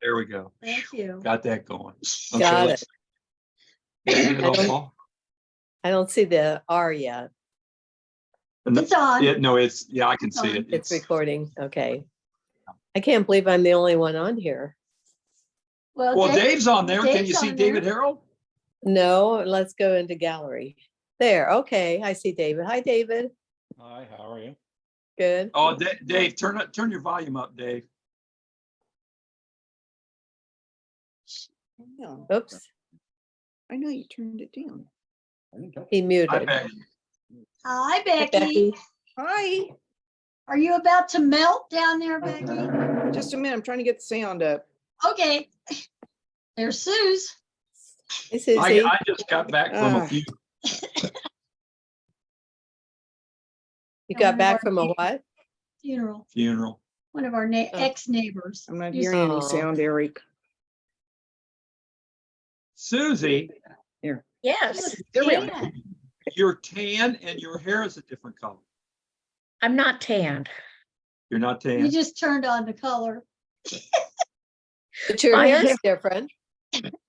There we go. Thank you. Got that going. Got let's- it. Yeah, hand it I off, don't- Paul. I don't see the R yet. It's on. No, it's, yeah, I can see it. It's recording. Okay. I can't believe I'm the only one on here. Well, Dave's on there. Can you Dave's see on David there. Harold? No, let's go into gallery. There. Okay. I see David. Hi, David. Hi, how are you? Good. Oh, Dave, turn your volume up, Dave. No, Oops. I know you turned it down. He I muted. bet. Hi, Hi, Becky. Hi, Are you about to melt down there, Becky? just a minute. I'm trying to get the sound up. Okay. There's Suze. Hey, Susie. I just got back from a few, You got back from a what? Funeral. funeral. One of our Oh. ex-neighbors. I'm not Used- hearing Oh. any sound, Eric. Susie, Yes, Yeah. you're tan and your hair is a different color. I'm not tanned. You're not You tan. just turned on the color. But your My hair's hair- different.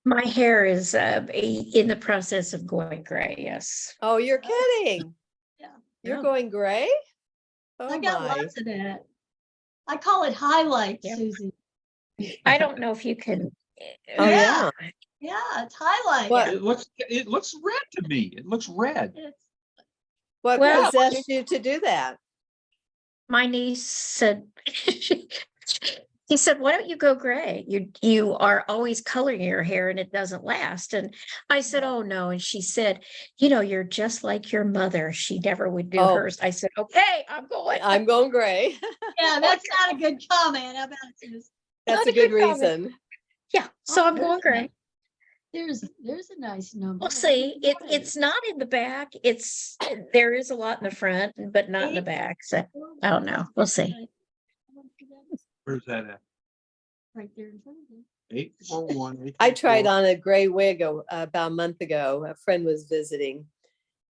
My hair is in the process of going gray. Yes. Oh, you're kidding. Yeah. You're Yeah. going gray? Oh I got my. lots of that. I call it highlights, Yep. Susie. I don't know if you can. Oh, yeah. Yeah, it's highlight. What? It looks red to me. It looks red. It's- What Well- possessed you to do that? My niece said, he said, why don't you go gray? You are always coloring your hair and it doesn't last. And I said, oh no. And she said, you're just like your mother. She never would do Oh. hers. I said, okay, I'm going. I'm going gray. Yeah, that's not a good comment. How about it, Suze? That's Not a a good good comment. reason. Yeah. So I'm there's going gray. There's a nice number. We'll see. It's not in the back. There is a lot in the front, but not in the back. So I don't know. We'll see. Where's that at? Right there in front of you. 841. I tried on a gray wig about a month ago. A friend was visiting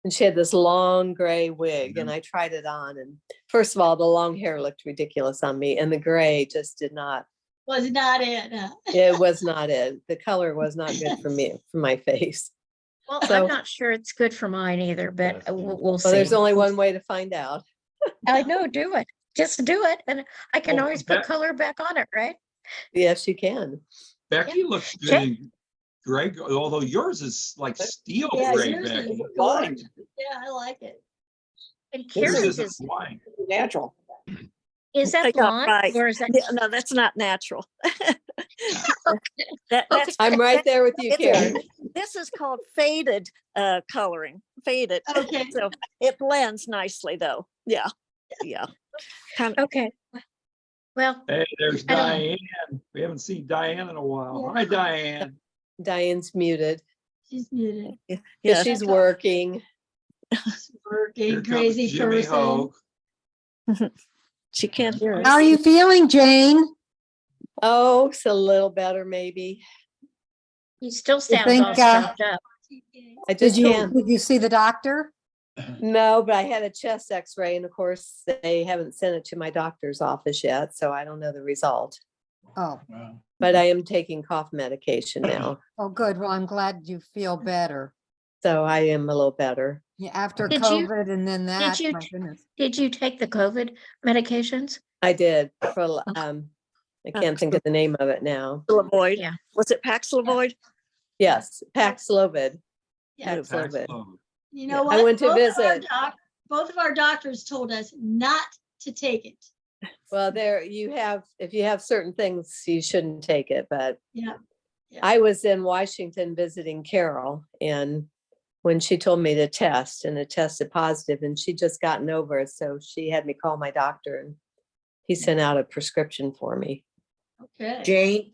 and she had this long gray wig and I tried it on. And first of all, the long hair looked ridiculous on me and the gray just did not, Was not it. Huh? it was not it. The color was not good for me, for my face. Well, So- I'm not sure it's good for mine either, but we'll Well, see. there's only one way to find out. I know, do it. Just do it. And I can Well, always put that- color back on it, right? Yes, you can. Becky looks good Jay- in gray, although yours is like steel Yeah, gray, yours is Becky. gold. Yeah, I like it. And Yours Karen's isn't is white. Natural. that I got blonde right. or is that? Yeah, no, that's not natural. That's I'm right there with you, it's a- Karen. this is called faded coloring. Faded. Okay. So it blends nicely though. Yeah. Yeah. Kind of, Okay. Well, Hey, there's I don't- Diane. We haven't seen Diane in a while. Yeah. Hi, Diane. Diane's muted. She's muted. But yeah. she's working. She's working, Here comes crazy Jimmy person. Hogue. She can't hear us. How are you feeling, Jane? Oh, it's a little better, maybe. he still sounds think, all stuffed up. I Did just you can't. did you see the doctor? No, but I had a chest x-ray and of course they haven't sent it to my doctor's office yet, so I don't know the result. Oh, But I am taking cough medication now, oh, good. Well, I'm glad you feel better. so I am a little better. Yeah, after Did you- COVID and then that, you my t- goodness. Did you take the COVID medications? I did for, I can't think of the name of it now. Paxlovid. Yeah. Was it Paxlovid? Yes, Paxlovid. Yeah. Paxlovid. Paxlovid. You know I what? went to visit. Both of our doctors told us not to take it. Well, if you have certain things, you shouldn't take it, but Yeah. I was in Washington visiting Carol and when she told me to test and it tested positive and she'd just gotten over it, so she had me call my doctor and he sent out a prescription for me. Okay. Jane,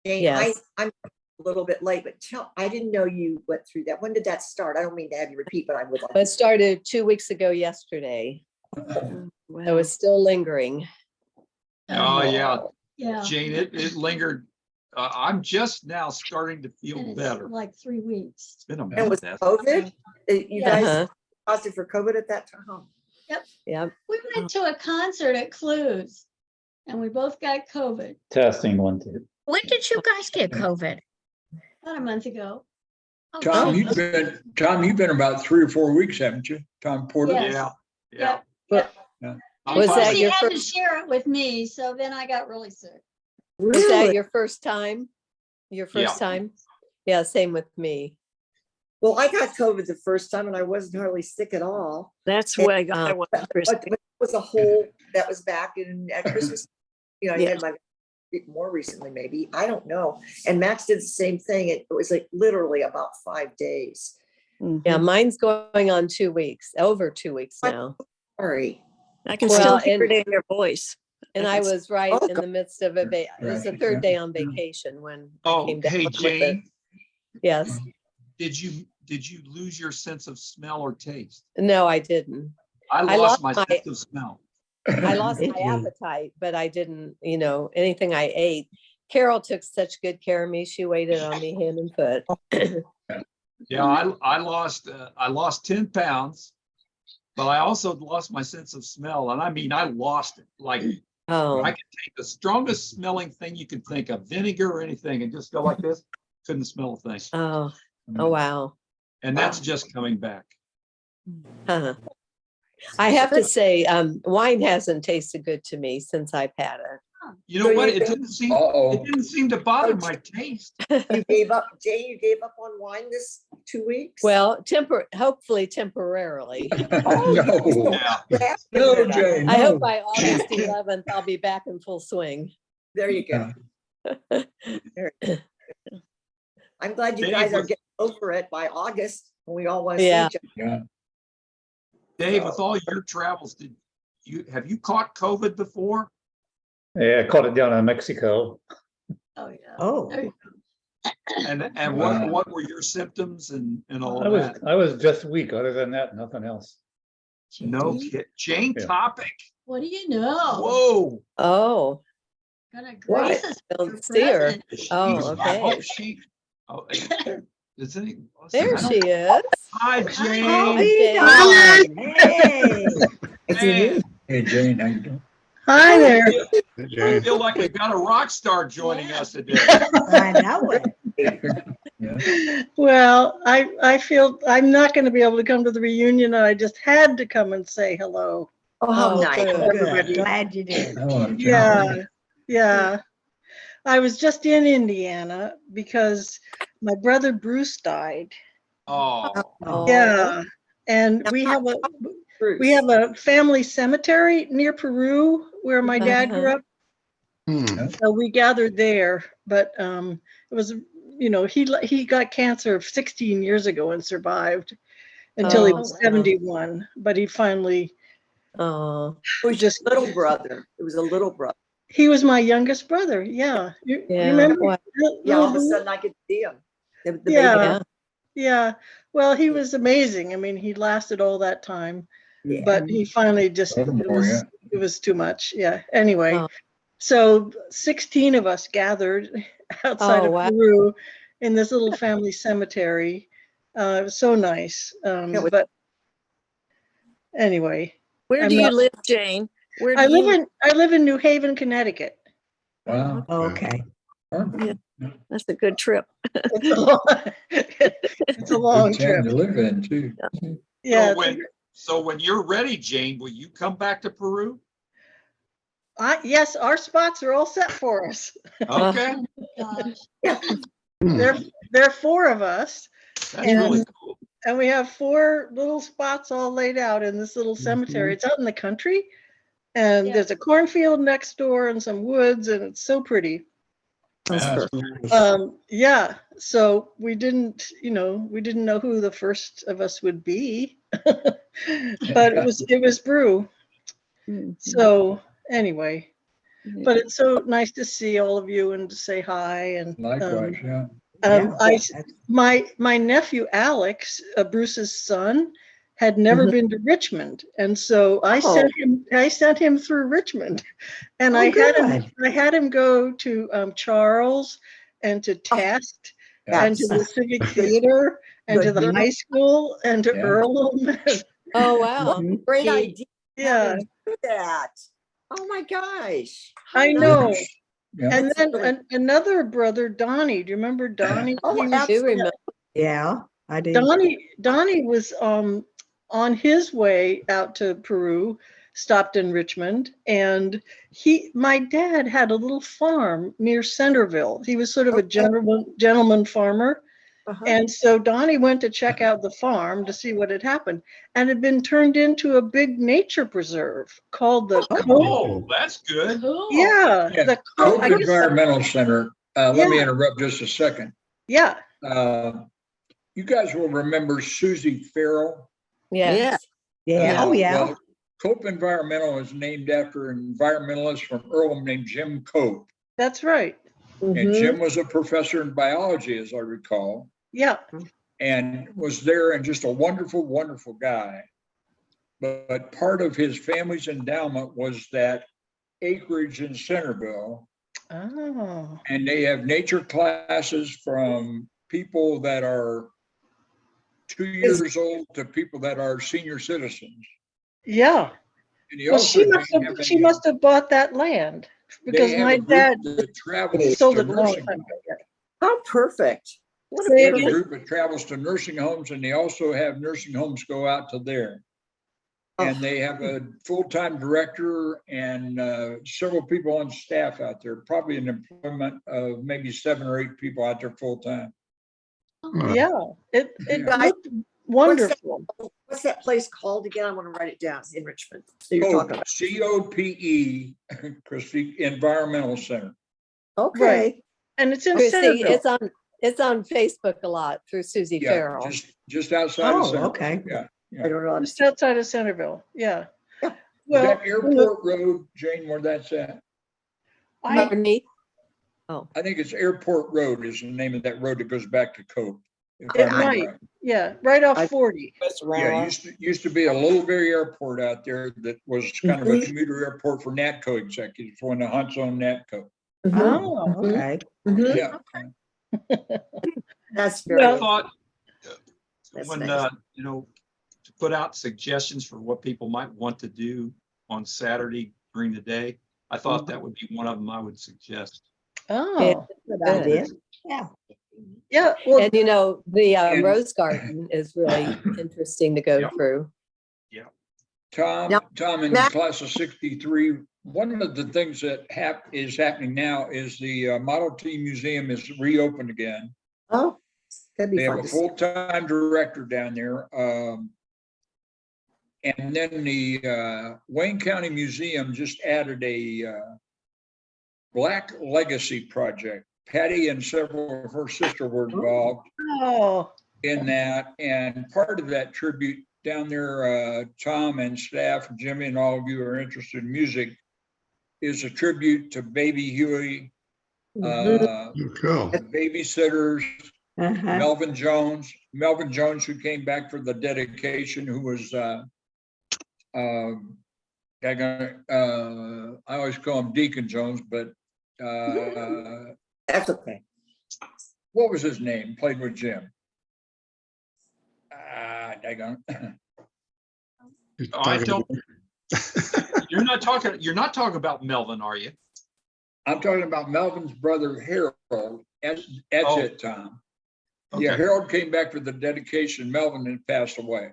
Yes. I'm a little bit late, but I didn't know you went through that. When did that start? I don't mean to have you repeat, but I would like. It started 2 weeks ago yesterday. It was still lingering. Oh, yeah, Yeah. Jane, it lingered. I'm just now starting to feel And it's better. like 3 weeks. It's been a And with month. COVID, you Yeah. guys Uh-huh. positive for COVID at that time? Yeah. We went to a concert at Clues and we both got COVID. Testing 1, 2. When did you guys get COVID? About a month ago. Oh, Tom, geez. you've been about 3 or 4 weeks, haven't you? Tom Porter? Yes. Yeah, yeah. Yep. I'm Was And that fine. she your had to first- share it with me, so then I got really sick. Was that Really? your first time? Your Yeah. first time? Yeah, same with me. Well, I got COVID the first time and I wasn't hardly sick at all. That's the way I got, I was, But Christy. it was a whole, that was back in at Christmas. You know, I Yeah. had my, more recently, maybe, I don't know. And Max did the same thing. It was like literally about 5 days. Yeah, Mhm. mine's going on 2 weeks, over 2 weeks now. Sorry. I can Well, still hear and- it in your voice. And I I can s- was right Oh, in the midst of a, it was the Right, third day on yeah. vacation when I Oh, came down hey, with it. Jane, Yes, did you lose your sense of smell or taste? no, I didn't. I I lost lost my my- sense of smell. I lost my appetite, but I didn't, anything I ate. Carol took such good care of me. She waited on me hand and foot. Yeah, I lost 10 pounds, but I also lost my sense of smell. And I mean, I lost it. Like Oh, I could take the strongest smelling thing you could think of, vinegar or anything, and just go like this. Couldn't smell a thing. oh, oh, wow. And that's just coming back. Huh. I have to say, wine hasn't tasted good to me since I've had it. You know So what? you It think- didn't seem, Uh-oh. it didn't seem to bother my taste. You gave up, Jane, you gave up on wine this 2 weeks? Well, hopefully temporarily. Oh, no. Yeah. No, Jane, I hope no. by August 11th, I'll be back in full swing. There you go. I'm glad you Dave guys are was- getting over it by August when we all want to see Yeah. each other. Yeah. Dave, with all your travels, have you caught COVID before? Yeah, I caught it down in Mexico. Oh, yeah. Oh, There you go. And Wow. what were your symptoms and all I of was that? I was just weak. Other than that, nothing else. No kid. Jane Yeah. Topic. What do you know? Whoa. Oh, Gonna What? grace us with don't your see her. presence. Oh, I hope okay. she. Oh, is it? There she is. Hi, oh, Jane. Jane. hey. It's Man, you. Hey, Jane, how you doing? Hi there. I feel like we've got a rock star joining us today. I know it. Yeah. Well, I feel I'm not going to be able to come to the reunion, and I just had to come and say hello. Oh, how Oh, nice. good. Everybody. Glad you did. Hello, Jane. Yeah, yeah. I was just in Indiana because my brother Bruce died. Oh, Oh. Yeah, and we have a family cemetery near Peru where my dad grew up. So we gathered there, but it was, he got cancer 16 years ago and survived until he Oh, was wow. 71. But he finally, Oh, It was just little brother. It was a little brother. he was my youngest brother. Yeah, you yeah. remember? Wow. Yeah, all of a Little- sudden I could see him. The baby. Yeah. Yeah. Yeah. Well, he was amazing. I mean, he lasted all that time, Yeah. but he finally just Furthermore, yeah. it was too much. Yeah. Anyway, Oh. so 16 of us gathered outside Oh, of wow. Peru in this little family cemetery. It was so nice. Yeah, with- But anyway, Where I'm do you not- live, Jane? Where do I you? live in New Haven, Connecticut. Wow. Okay. Perfect. That's a good trip. It's a long, it's a long Good town trip. to live in, too. Yeah. so when you're ready, Jane, will you come back to Peru? Yes, our spots are all set for us. Okay, Gosh. There are 4 of us. that's really cool. And we have 4 little spots all laid out in this little cemetery. It's out in the country. And Yeah. there's a cornfield next door and some woods, and it's so pretty. Yeah. Yeah. So we didn't know who the first of us would be. But it was Brew. Mhm. So anyway, Mhm. but it's so nice to see all of you and to say hi. And Likewise, yeah. my nephew Alex, Bruce's son, had never Mhm. been to Richmond, and so I Oh. sent him through Richmond, and Oh, I had him go to Charles and to Test and to the Civic Theater and to the Good. high school and to Yeah. Earlham. Oh, wow. Great He- idea. Yeah, Do that. Oh my gosh. I know. Yeah. And then another brother, Donnie, do you remember Donnie? Oh, He I was- do remember. Yeah, I do. Donnie was on his way out to Peru, stopped in Richmond, and my dad had a little farm near Centerville. He was sort of a gentleman farmer. Uh-huh. And so Donnie went to check out the farm to see what had happened, and had been turned into a big nature preserve called the Cope. Oh, that's good. Yeah, Yeah, the Cope I guess- Environmental Center. Let me Yeah. interrupt just a second. Yeah, You guys will remember Susie Farrell. Yes. Yeah, oh, yeah. Well, Cope Environmental is named after an environmentalist from Earlham named Jim Cope. that's right. And Mhm. Jim was a professor in biology, as I recall, Yeah, and was there and just a wonderful, wonderful guy. But part of his family's endowment was that acreage in Centerville. oh, And they have nature classes from people that are 2 years old to people that are senior citizens. yeah. And he Well, also have she must have bought that land, they because have my a group dad that travels sold to it a long nursing time homes. ago. How perfect. What a Say They have a again? group that travels to nursing homes, and they also have nursing homes go out to there. And Oh. they have a full-time director and several people on staff out there, probably an employment of maybe 7 or 8 people out there full-time. Yeah, it Yeah. looked wonderful. What's that place called again? I want to write it down in Richmond. So you're talking about. COPE, Christie Environmental Center. Okay. And it's in Chrissy, Centerville. it's on Facebook a lot through Susie Yeah, Farrell. just outside of Oh, Centerville. okay. Yeah. I don't know. Just outside of Centerville, yeah. Yeah. Is Well, that Airport Road, Jane, where that's at? I, Pardon me? I think it's Airport Road is the name of that road that goes back to Cope. if It I remember might. right. yeah, right off I- 40. Yeah, used to be a Littlebury Airport out there that was kind of a commuter airport for NATCO executives when the Hunts owned NATCO. Oh, Okay. Yeah. That's I very, Well- thought That's when, nice. to put out suggestions for what people might want to do on Saturday during the day, I thought that would be one of them I would suggest. Oh, Good idea. yeah, well, And the And- Rose Garden is really interesting to go Yep. through. Tom, Now- Tom in now- class of 63, one of the things that is happening now is the Model T Museum is reopened again. Oh, that'd They be have fun a to see. full-time director down there. And then the Wayne County Museum just added a Black Legacy project. Patty and several of her sisters were involved oh, in that. And part of that tribute down there, Tom and staff, Jimmy and all of you are interested in music, is a tribute to Baby Huey, the babysitters, Uh-huh. Melvin Jones, who came back for the dedication, who was, I always call him Deacon Jones, but That's okay. what was his name? Played with Jim. Daggone. I don't, you're not talking about Melvin, are you? I'm talking about Melvin's brother Harold. That's Oh. it, Tom. Yeah, Okay. Harold came back for the dedication. Melvin had passed away.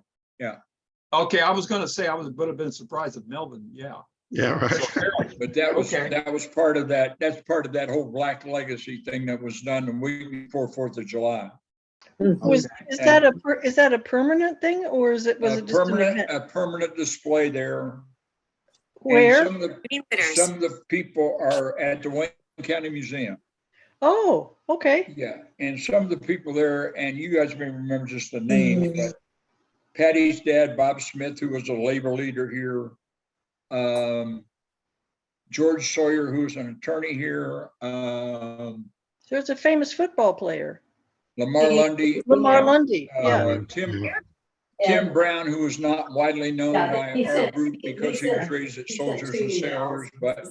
Okay, I was gonna say, would have been surprised if Melvin, yeah. Yeah, So, right. Harold, But that was, Okay. that was part of that. That's part of that whole Black Legacy thing that was done the week before 4th of July. is that a permanent thing, or was it just an event? A permanent display there. And Where? Some of the people are at the Wayne County Museum. Oh, okay. Yeah, and some of the people there, and you guys may remember just the names, but Patty's dad, Bob Smith, who was a labor leader here. George Sawyer, who was an attorney here. There's a famous football player, Lamar Lundy. Lamar Lundy, yeah. Tim Brown, who was not widely known by our group because he was raised at Soldiers and Sailors, but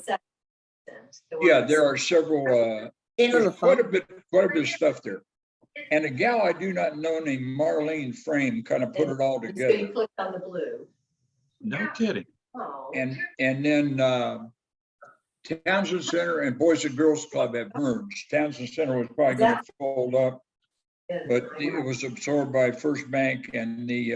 yeah, there are several, there's quite a bit of stuff there. And a gal I do not know named Marlene Frame kind of put it all together. Click on the blue. no kidding. And then Townsend Center and Boys and Girls Club have merged. Townsend Center was probably gonna fold up, but it was absorbed by First Bank, and the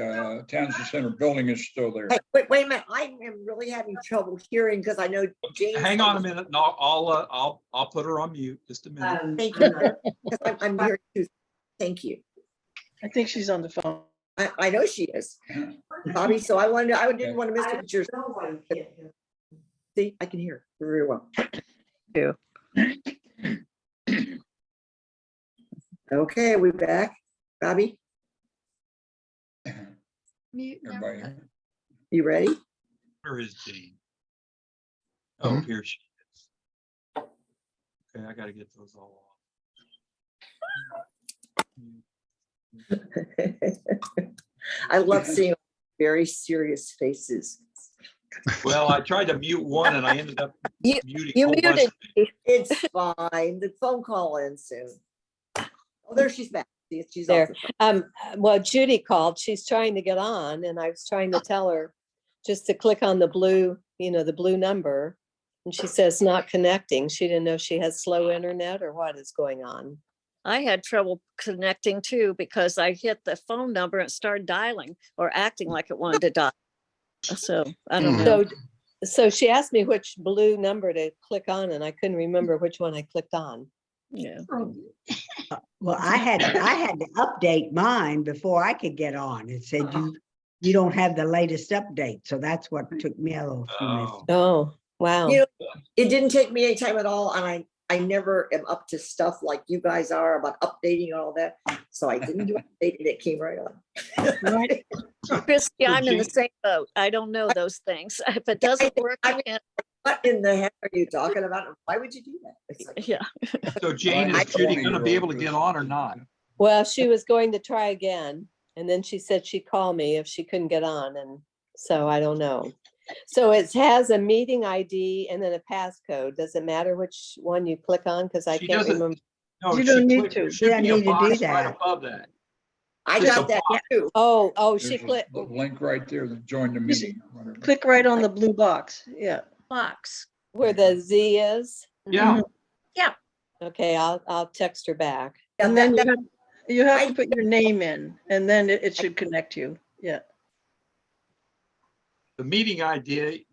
Townsend Center building is still there. Hey, wait a minute. I am really having trouble hearing because I know James. Hang on a minute. No, I'll put her on mute. Just a minute. Thank you. 'Cause I'm hearing too. Thank you. I think she's on the phone. I know she is. Bobby, so I didn't want to miss it. Yours. See, I can hear very well. Okay, we're back. Bobby, Mute now. Everybody. you ready? Where is Jean? Oh, here she is. Okay, I gotta get those all off. I love seeing very serious faces. Well, I tried to mute one and I ended up You- muting. you a whole bunch muted. of- It's fine. The phone call in soon. Oh, there she's back. See, she's There. off the phone. Well, Judy called, she's trying to get on and I was trying to tell her just to click on the blue, the blue number. And she says not connecting. She didn't know she has slow internet or what is going on. I had trouble connecting too because I hit the phone number and it started dialing or acting like it wanted to dial. So I don't know. So she asked me which blue number to click on and I couldn't remember which one I clicked on. Yeah. Well, I had to update mine before I could get on. It said you don't have the latest update. So that's what took me a little few minutes. Oh, Oh, wow. You know, it didn't take me any time at all, and I never am up to stuff like you guys are about updating and all that. So I didn't do update and it came right on. Right. Christy, I'm in the Jean- same boat. I don't know those things. If it doesn't work, I- can't- What in the heck are you talking about? Why would you do that? It's like, yeah. So Jane, I is Judy told gonna you be all able to this. get on or not? Well, she was going to try again and then she said she'd call me if she couldn't get on. And so I don't know. So it has a meeting ID and then a passcode. Does it matter which one you click on? Because I She can't doesn't- remember. No, You she don't need clicked- to. there should You don't be a need to do box right that. above that. I Just got a that box. too. Oh, she There's a clicked. link right there that joined the Just meeting. or whatever. Click right on the blue box. Yeah. Box. Where the Z is? Yeah, Okay, I'll text her back. Yeah, And then that- you have I- to put your name in and then it should connect you. Yeah. the meeting ID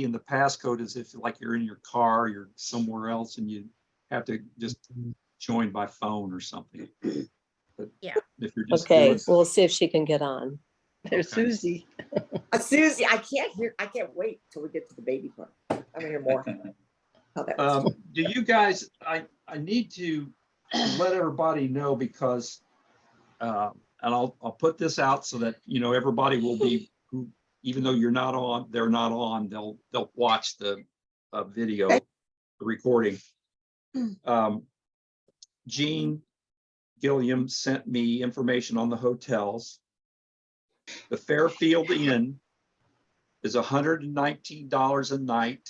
and the passcode is if like you're in your car, you're somewhere else and you have to just join by phone or something. But Yeah. if you're just Okay, doing- we'll see if she can get on. There's Okay. Susie. Susie, I can't wait till we get to the baby part. I want to hear more. How that was. Do you guys, I need to let everybody know because, and I'll put this out so that, everybody will be, who, even though they're not on, they'll watch the video, Okay. the recording. Jean Gilliam sent me information on the hotels. The Fairfield Inn is $119 a night,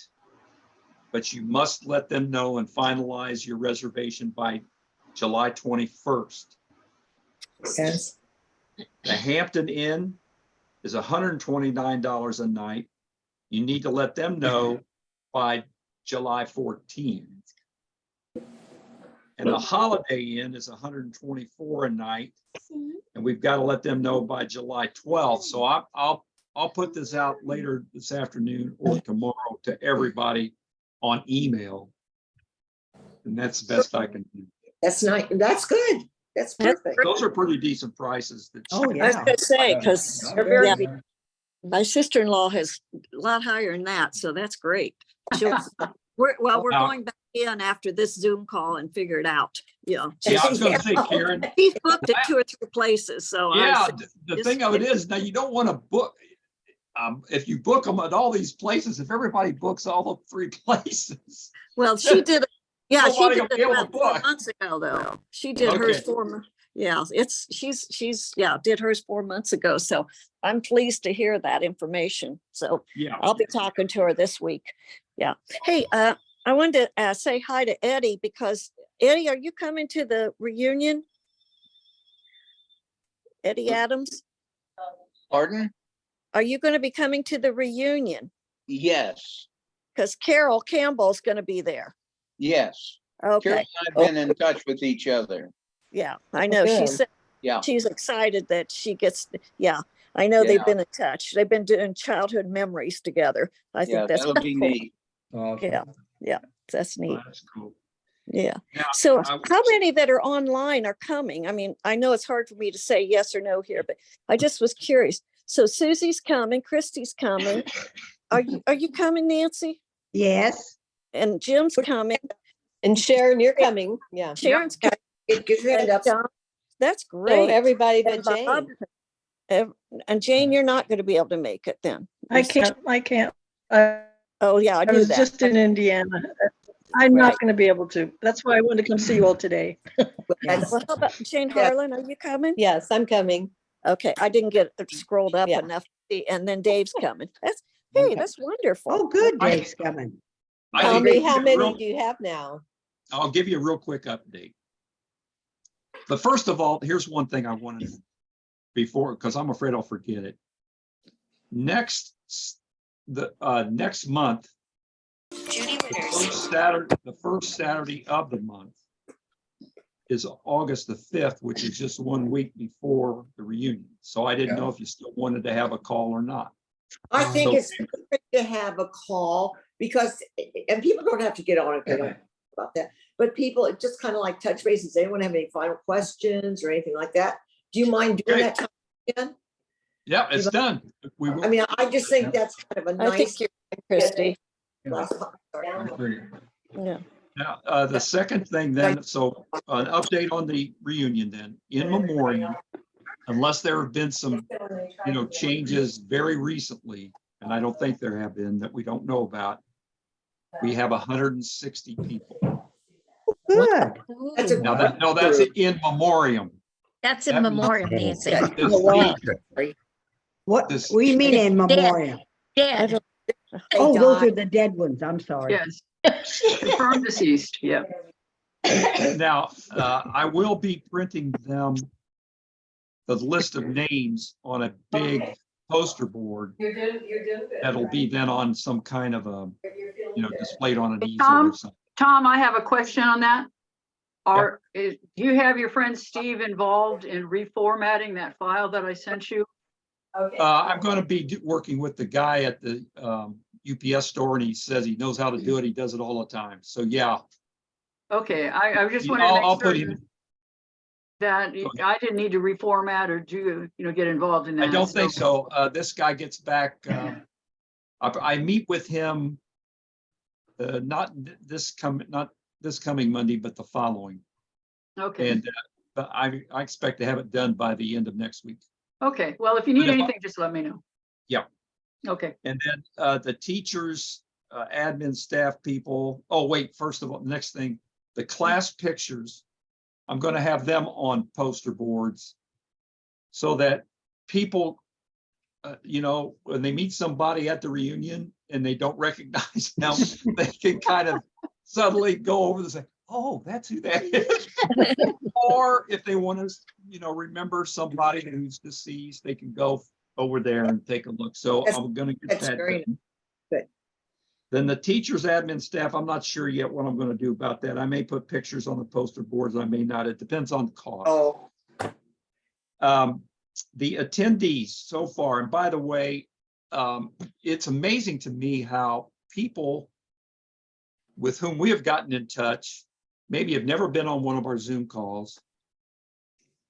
but you must let them know and finalize your reservation by July 21st. Makes sense. The Hampton Inn is $129 a night. You need to let them know by July 14th. And the Holiday Inn is $124 a night, and we've got to let them know by July 12th. So I'll put this out later this afternoon or tomorrow to everybody on email. And that's the best I can do. That's nice. That's good. That's That's perfect. Those are pretty decent prices. That Oh, I was yeah. gonna say, because Not They're very bad, big. man. my sister-in-law has a lot higher than that, so that's great. She'll, we're Now- going back in after this Zoom call and figure it out. Yeah. Yeah, I was gonna say, Karen, She's booked at 2 or 3 places, so. I yeah, said, the just thing of it get- is, now you don't want to book. If you book them at all these places, if everybody books all the 3 places. Well, she did, yeah, she Nobody did will be it able to about 4 book. months ago, though. She did hers Okay. 4 months. Yeah, she's did hers 4 months ago. So I'm pleased to hear that information. So Yeah, I'll be talking to her this week. Yeah. Hey, I wanted to say hi to Eddie because Eddie, are you coming to the reunion? Eddie Adams, Pardon? are you going to be coming to the reunion? Yes. because Carol Campbell's gonna be there. Yes. Carol Okay, and I've been in touch with each other. yeah, I know. She good. said Yeah. she's excited that she gets, yeah, I know they've Yeah. been in touch. They've been doing childhood memories together. I Yeah, think that's that'll be cool. neat. Yeah, yeah, that's neat. That's cool. Yeah. Now, So I- how many that are online are coming? I mean, I know it's hard for me to say yes or no here, but I just was curious. So Susie's coming, Christy's coming. Are you coming, Nancy? Yes. And Jim's coming, And Sharon, you're coming. Yeah. Sharon's coming. Get your hand and up. John. That's So great. everybody And but Jane. Bob, and Jane, you're not going to be able to make it then. I can't, I Oh, yeah, I I knew was that. just in Indiana. I'm Right. not going to be able to. That's why I wanted to come see you all today. That's- Well, how about Jane Yeah. Harlan? Are you coming? Yes, I'm coming. Okay, I didn't get it scrolled up Yeah. enough. to see, And then Dave's coming. Hey, that's wonderful. Oh, good, I- Dave's coming. I Tell can me give you how a many real- do you have now? I'll give you a real quick update. But first of all, here's one thing I wanted before, because I'm afraid I'll forget it. Next month, the first Saturday of the month is August the 5th, which is just 1 week before the reunion. So I didn't know if you still wanted to have a call or not. I think So- it's good to have a call because, and people don't have to get on if they don't about that, but people, it just kind of like touch bases. Does anyone have any final questions or anything like that? Do you mind doing that time again? Yeah, it's done. We will. I mean, I just think that's kind of a I think nice. you're right, Christy. Yeah. Now, the second thing then, so an update on the reunion then, in memoriam, unless there have been some, changes very recently, and I don't think there have been that we don't know about, we have 160 people. Good. That's a- Now that's in memoriam. That's in That means- memoriam, Nancy. This week, What, This- what do you mean in memoriam? Dead. Oh, those are the dead ones. I'm sorry. Yes. Confirmed deceased, yeah. Now, I will be printing them, the list of names on a big poster board. That'll be then on some kind of a, displayed on an easel or something. Tom, I have a question on that. Do you have your friend Steve involved in reformatting that file that I sent you? I'm going to be working with the guy at the UPS store, and he says he knows how to do it. He does it all the time. So yeah, Okay, I just wanted I'll to put make sure him. that I didn't need to reformat or do, get involved in that. I don't think so. This guy gets back. I meet with him. Not this coming Monday, but the following. Okay, And but I expect to have it done by the end of next week. okay. Well, if you need But if I- anything, just let me know. Yeah. Okay, And then the teachers, admin staff people. Oh, wait, first of all, next thing, the class pictures. I'm going to have them on poster boards so that people, when they meet somebody at the reunion and they don't recognize them, they can kind of suddenly go over and say, oh, that's who that is. Or if they want to, remember somebody who's deceased, they can go over there and take a look. So I'm going to get That's that very done. good. Then the teachers, admin staff, I'm not sure yet what I'm going to do about that. I may put pictures on the poster boards. I may not. It depends on the cost. Oh, The attendees so far, and by the way, it's amazing to me how people with whom we have gotten in touch, maybe have never been on one of our Zoom calls,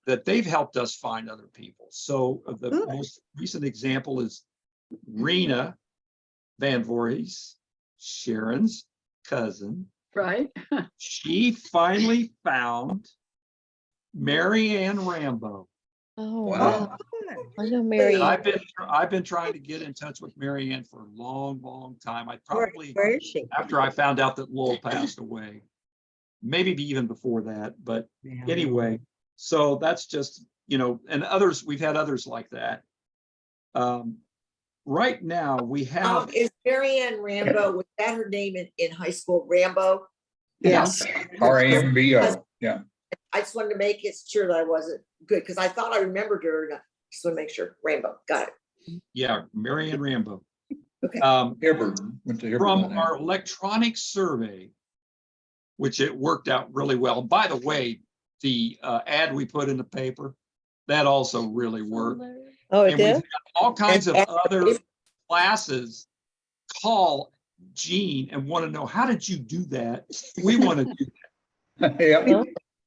that they've helped us find other people. So the most recent example is Rena Van Voorhees, Sharon's cousin. right? She finally found Mary Ann Rambo. Oh, Wow. I know Mary. And I've been trying to get in touch with Mary Ann for a long, long time. I probably, Where is she? after I found out that Lowell passed away, maybe even before that, but Yeah. anyway, so that's just, and others, we've had others like that. Right now, we have, is Mary Ann Rambo, was that her name in high school, Rambo? yes, RAMBO, yeah. I just wanted to make it sure that I wasn't good, because I remembered her, and I just want to make sure, Rambo, got it. yeah, Mary Ann Rambo. Okay. Hibbard, went to Hibbard From on that. our electronic survey, which it worked out really well. By the way, the ad we put in the paper, that also really worked. Oh, it And we've did? had all kinds of And- other classes call Gene and want to know, how did you do that? We want to do that. Yeah. Huh?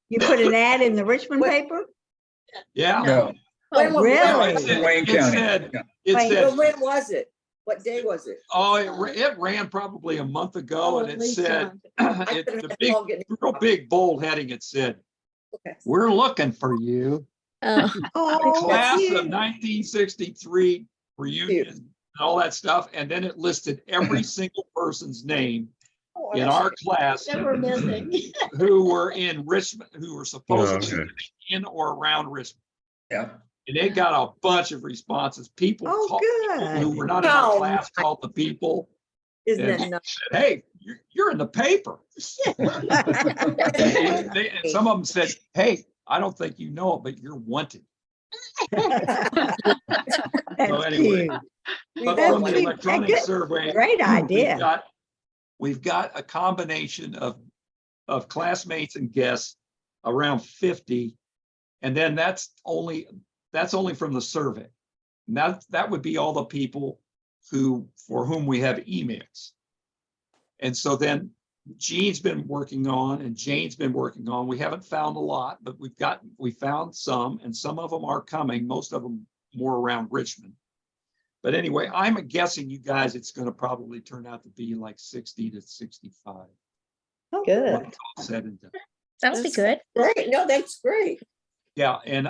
You put an ad in the Richmond paper? Yeah. No, When was- Really? It said- Wayne it County. said- Yeah. It Wayne- said, Well, when was it? What day was it? oh, it ran probably a month ago, and it said, I it, couldn't the have big, long getting- real big bold heading, it said, Okay. we're looking for you. Oh, Class cute. of 1963 reunion and all that stuff. And then it listed every single person's name Oh, in that's our good. class That we're missing. who were in Richmond, who were supposedly okay. in or around Richmond. Yeah. And it got a bunch of responses. People Oh, who good. were not in our Oh, class called the people. Isn't and that nuts? said, hey, you're in the paper. And some of them said, hey, I don't think you know it, but you're wanted. That's anyway, cute. But That's from the cute. electronic Good. survey. Great idea. We've got a combination of classmates and guests, around 50. And then that's only from the survey. And that would be all the people for whom we have emails. And so then Gene's been working on, and Jane's been working on, we haven't found a lot, but we found some, and some of them are coming, most of them more around Richmond. But anyway, I'm guessing you guys, it's gonna probably turn out to be like 60 to 65. Good. when it's all said and done. That would be good. Great. No, that's great. Yeah, and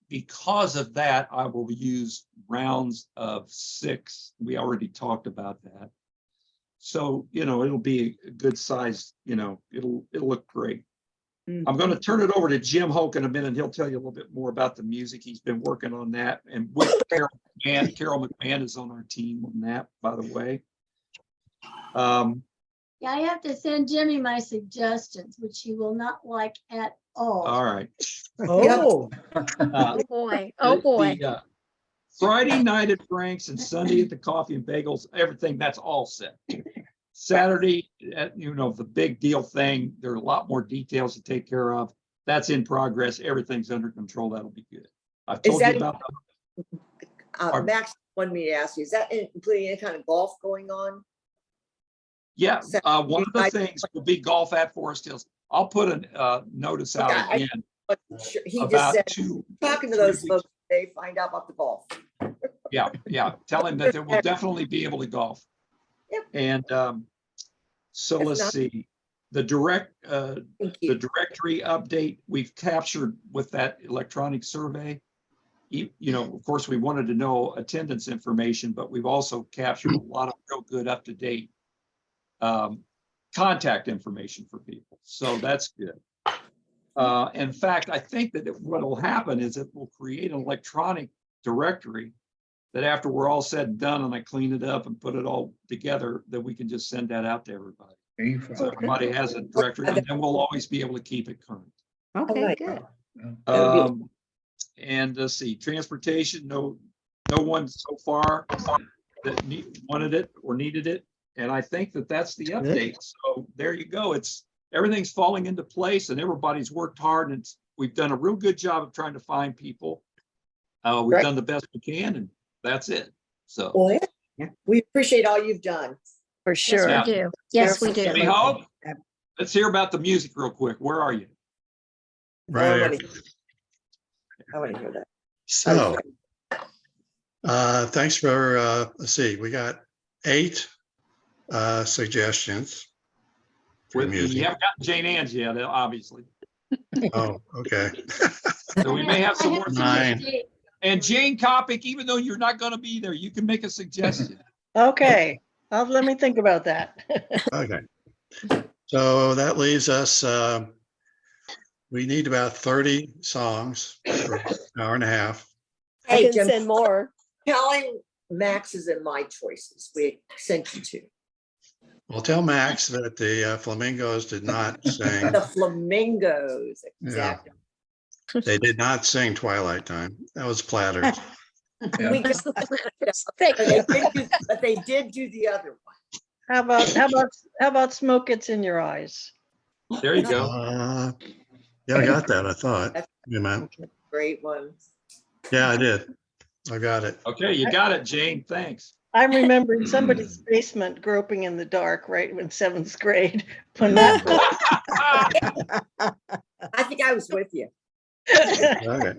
because of that, I will use rounds of 6. We already talked about that. So, it'll be a good size, it'll look great. I'm going to turn it over to Jim Hoke in a minute. He'll tell you a little bit more about the music. He's been working on that. And with Carol McMahon. Carol McMahon is on our team on that, by the way. Yeah, I have to send Jimmy my suggestions, which he will not like at all. All right. Oh, Uh, Oh, boy. Oh, boy. the, Friday night at Frank's and Sunday at the Coffee and Bagels, everything, that's all set. Saturday, the big deal thing, there are a lot more details to take care of. That's in progress. Everything's under control. That'll be good. I've Is told you that- about, Pardon? Max wanted me to ask you, is that including any kind of golf going on? yeah, Saturday one of the night- things will be golf at Forest Hills. I'll put a notice out Okay, again But sure, he just about said, 2. talking to those folks, they find out about the golf. Yeah. Tell him that they will definitely be able to golf. Yep. And so If let's not- see, the Thank you. directory update we've captured with that electronic survey. Of course, we wanted to know attendance information, but we've also captured a lot of real good up-to-date contact information for people. So that's good. In fact, I think that what will happen is it will create an electronic directory that after we're all said and done and I clean it up and put it all together, that we can just send that out to everybody. So everybody has a directory, and then we'll always be able to keep it current. okay, right. good. And let's see, transportation, no one so far that wanted it or needed it. And I think that that's the update. So there you go. Everything's falling into place and everybody's worked hard, and we've done a real good job of trying to find people. We've Right. done the best we can, and that's it. So. Well, yeah, we appreciate all you've done. For Yes, sure. Yeah. we do. Yes, we do. Jimmy Hope, let's hear about the music real quick. Where are you? I Right. want to hear that. So, thanks for, let's see, we got 8 suggestions for You music. haven't gotten Jane Ann's yet, obviously. Oh, okay. So we may have some more. 9. suggestions. And Jane Kopic, even though you're not going to be there, you can make a suggestion. Okay, let me think about that. Okay. So that leaves us, we need about 30 songs for an hour and a half. I Hey, can Jim, send more. tell him Max's and my choices. We sent you to. Well, tell Max that the Flamingos did not sing. The Flamingos, Yeah. exactly. They did not sing Twilight Time. That was Platters. Yeah. We just, Thank you. but they did do the other one. How about smoke gets in your eyes? There you go. Yeah, I got that, I thought. You meant, Great one. yeah, I did. I got it. Okay, you got it, Jane. Thanks. I'm remembering somebody's basement groping in the dark, right, in seventh grade. When that I think I was with you. Okay.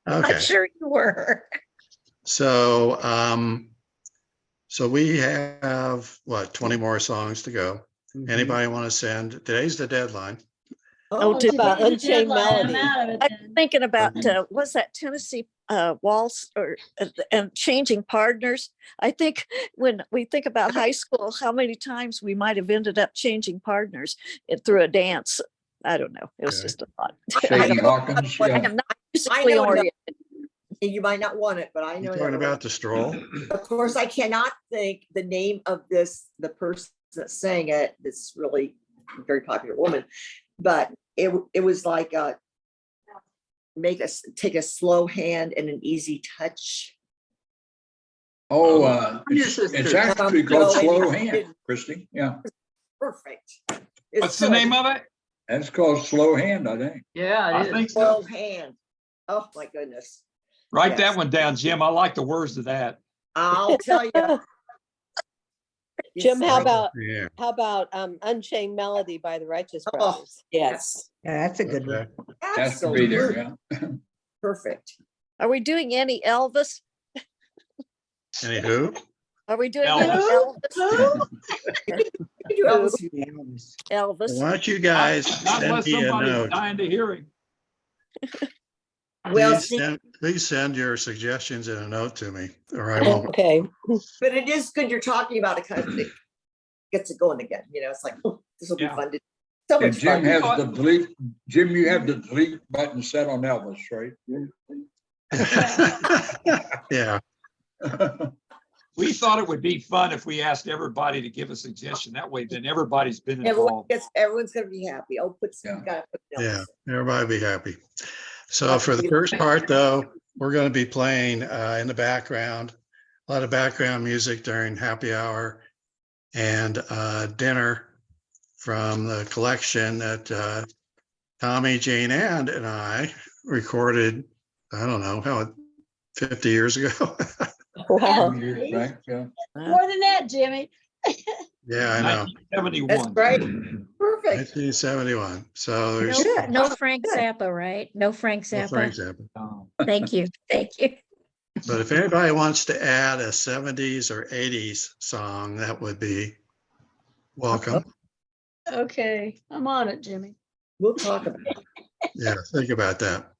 I'm Okay, sure you were. so, so we have, what, 20 more songs to go. Anybody want to send? Today's the deadline. Oh, did About Today's the Unchained deadline. I'm Melody. out of it I'm then. thinking about, what's that Tennessee waltz or, and changing partners. I think when we think about high school, how many times we might have ended up changing partners through a dance. I don't know. It was Okay. just a thought. Sadie Hawkins, I yeah. am not I musically know what oriented. You might not want it, but I You know. talking another one. about the stroll? Of course, I cannot think the name of the person that sang it. This really very popular woman, but it was like make us take a slow hand and an easy touch. Oh, Your it's sister. actually called No, Slow it- Hand, Christie. Yeah, Perfect. What's the name of it? that's called Slow Hand, I think. Yeah, I it is. think so. Slow hand. Oh, my goodness. Write Yes. that one down, Jim. I like the words of that. I'll tell you. Jim, how about Yeah. Unchained Melody by the Righteous Oh, Brothers? yes. Yeah, that's a good one. Okay. Has to be there, Absolutely. yeah. Perfect. Are we doing any Elvis? Any who? Are we doing Elvis. any Elvis? You do Elvis. Elvis. Elvis. Why don't you guys Not send unless me a somebody's note? dying to hear him. Well, Please send your suggestions in a note to me, or I won't. Okay. but it is good you're talking about it, kind of it gets it going again. You know, it's like, oh, this will be Yeah. fun to so And much Jim fun. has the delete, Jim, you have the delete button set on Elvis, right? Yeah, We thought it would be fun if we asked everybody to give a suggestion. That way, then everybody's been Everyone involved. everyone's gonna be happy. Oh, Yeah. gotta put yeah, Elvis. everybody be happy. So for the first part, though, we're going to be playing in the background, a lot of background music during happy hour and dinner from the collection that Tommy, Jane, and I recorded, I don't know, how 50 years ago. Wow. Years back, yeah. More than that, Jimmy. Yeah, I know. 1971. That's great. Perfect. 1971. So there's No Frank Zappa, right? No Frank no Frank Zappa. Zappa. Oh. Thank you. Thank you. But if anybody wants to add a 70s or 80s song, that would be welcome. Okay, I'm on it, Jimmy. We'll talk about it. Yeah, think about that.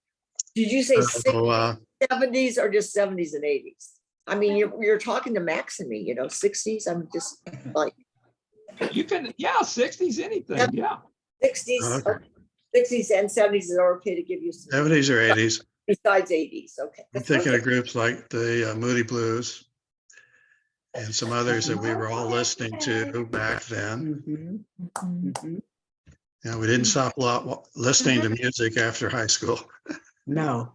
Did you say So, 70s or just 70s and 80s? I mean, you're talking to Max and me, you know, 60s. I'm just like You can, yeah, 60s, anything, yeah. 60s, Okay. 60s and 70s is okay to give you some 70s or 80s. besides 80s. Okay. I'm That's thinking of perfect. groups like the Moody Blues and some others that we were all listening to back then. You know, we didn't stop listening to music after high school. No.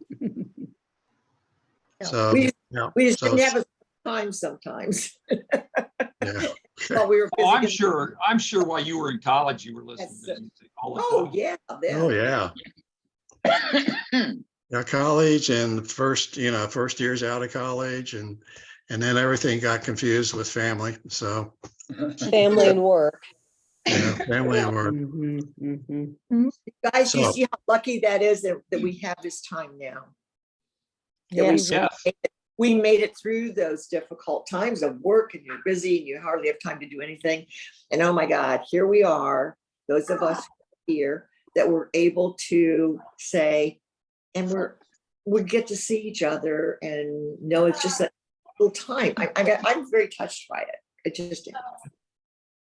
So, We yeah, We just so, didn't have a time sometimes. yeah. While we were Oh, I'm busy getting- sure while you were in college, you were listening to That's- music all the Oh, time. yeah. Oh, yeah. Yeah, college and first years out of college and then everything got confused with family. So, Family and work. yeah, family and work. Guys, you So- see how lucky that is that we have this time now. That we Yes. sort of we made it through those difficult times of work and you're busy and you hardly have time to do anything. And oh my God, here we are, those of us here that were able to say, and we get to see each other and know it's just a little time. I'm very touched by it. It just am.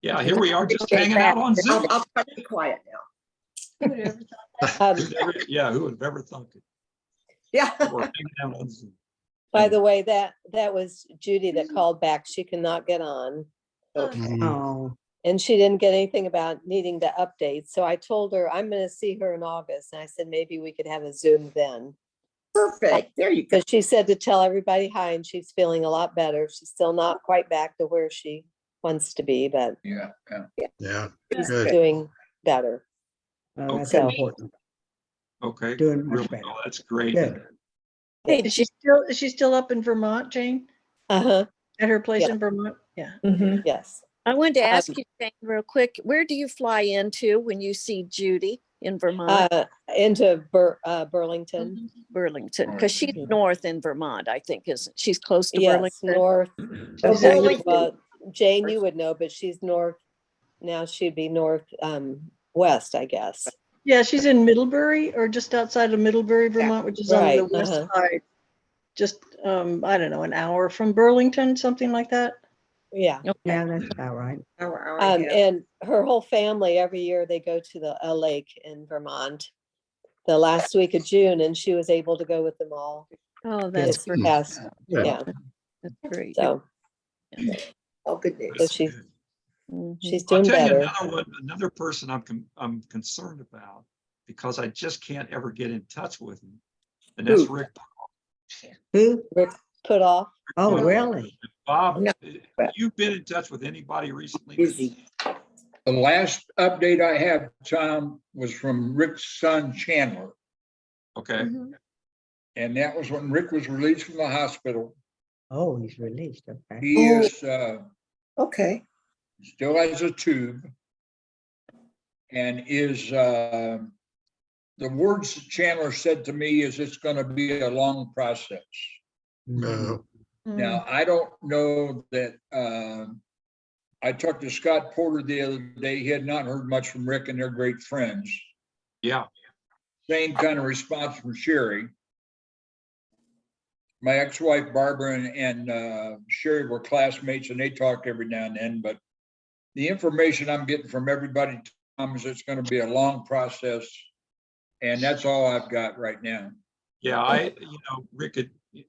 Yeah, here we are just hanging out on Zoom. I'll try to be quiet now. Who would ever thought that? Yeah, who would have ever thunk it? Yeah. We're hanging out on Zoom. By the way, that was Judy that called back. She cannot get on. Mhm. Oh, And she didn't get anything about needing to update. So I told her I'm going to see her in August. And I said, maybe we could have a Zoom then. Perfect. There you go. So she said to tell everybody hi, and she's feeling a lot better. She's still not quite back to where she wants to be, but Yeah, Yeah, she's good. doing better. That's So- important. Okay. Doing much Really, better. oh, that's great. Good. Hey, Is she still up in Vermont, Jane? Uh-huh. At her place Yeah. in Vermont? Yeah. Yes. I wanted to ask Um, you, Jane, real quick, where do you fly into when you see Judy in Vermont, Into Burlington. Burlington? Because she's north in Vermont, I think, isn't she's close to Yes, Burlington? north. So Burlington- Jane, you would know, but she's north. Now she'd be north, west, I guess. Yeah, she's in Middlebury or just outside of Middlebury, Vermont, which is on the Right, west uh-huh. side. Just, I don't know, an hour from Burlington, something like that. Yeah. Yeah, that's about right. Hour and a half. And her whole family, every year they go to a lake in Vermont the last week of June, and she was able to go with them all. Oh, that's This great. past, Good. yeah, That's great. so Oh, good so news. she's Mhm. she's I'll doing tell you better. another person I'm concerned about because I just can't ever get in touch with him. And that's Who? Rick. Who? Rick put off. Oh, Well, really? Bob, No. you've been in touch with anybody recently? Busy. the last update I have, Tom, was from Rick's son Chandler. Okay. And that was when Rick was released from the hospital. Oh, he's released. Okay. He is, Okay. still has a tube. And is, the words that Chandler said to me is it's gonna be a long process. No. Now, I don't know that, I talked to Scott Porter the other day. He had not heard much from Rick, and they're great friends. Yeah. Same kind of response from Sherry. My ex-wife Barbara and Sherry were classmates, and they talked every now and then, but the information I'm getting from everybody, Tom, is it's gonna be a long process. And that's all I've got right now. Yeah, Rick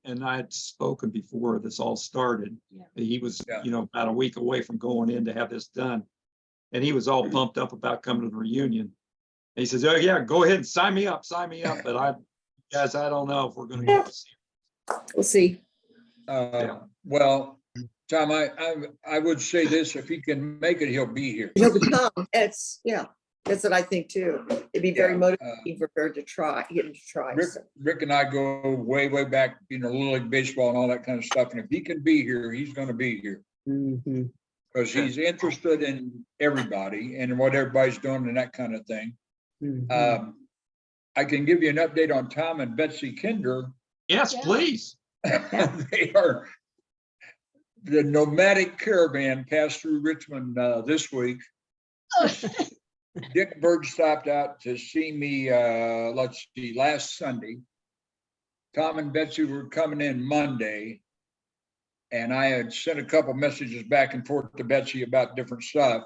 and I had spoken before this all started. He was, Yeah. about a week away from going in to have this done. And he was all pumped up about coming to the reunion. And he says, oh yeah, go ahead and sign me up. But I don't know if we're gonna get to see him. We'll see. Well, Tom, I would say this, if he can make it, he'll be here. He'll become, that's what I think too. It'd be very Yeah, motivating for her to try, get him to try. Rick, so. Rick and I go way, way back, Little League Baseball and all that kind of stuff. And if he can be here, he's gonna be here. Mm-hmm. Because he's interested in everybody and what everybody's doing and that kind of thing. I can give you an update on Tom and Betsy Kinder. Yes, please. They are, the nomadic caravan passed through Richmond this week. Dick Bird stopped out to see me, last Sunday. Tom and Betsy were coming in Monday. And I had sent a couple messages back and forth to Betsy about different stuff.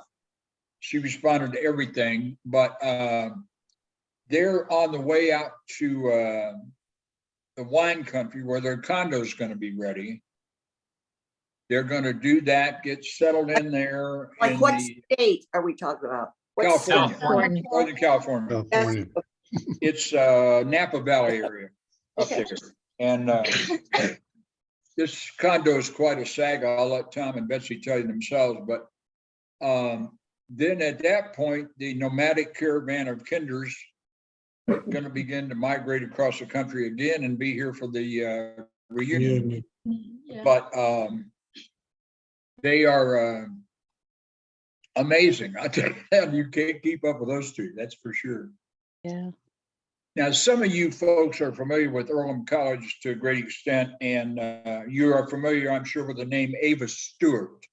She responded to everything, but they're on the way out to the wine country where their condo is going to be ready. They're going to do that, get settled in there. Like in what the state are we talking about? What state? California, Northern California. California. It's Napa Valley area up Okay. there. And this condo is quite a saga. I'll let Tom and Betsy tell you themselves, but then at that point, the nomadic caravan of Kinders going to begin to migrate across the country again and be here for the reunion. But they are amazing. I tell you, you can't keep up with those two. That's for sure. Yeah. Now, some of you folks are familiar with Earlham College to a great extent, and you are familiar, I'm sure, with the name Ava Stewart.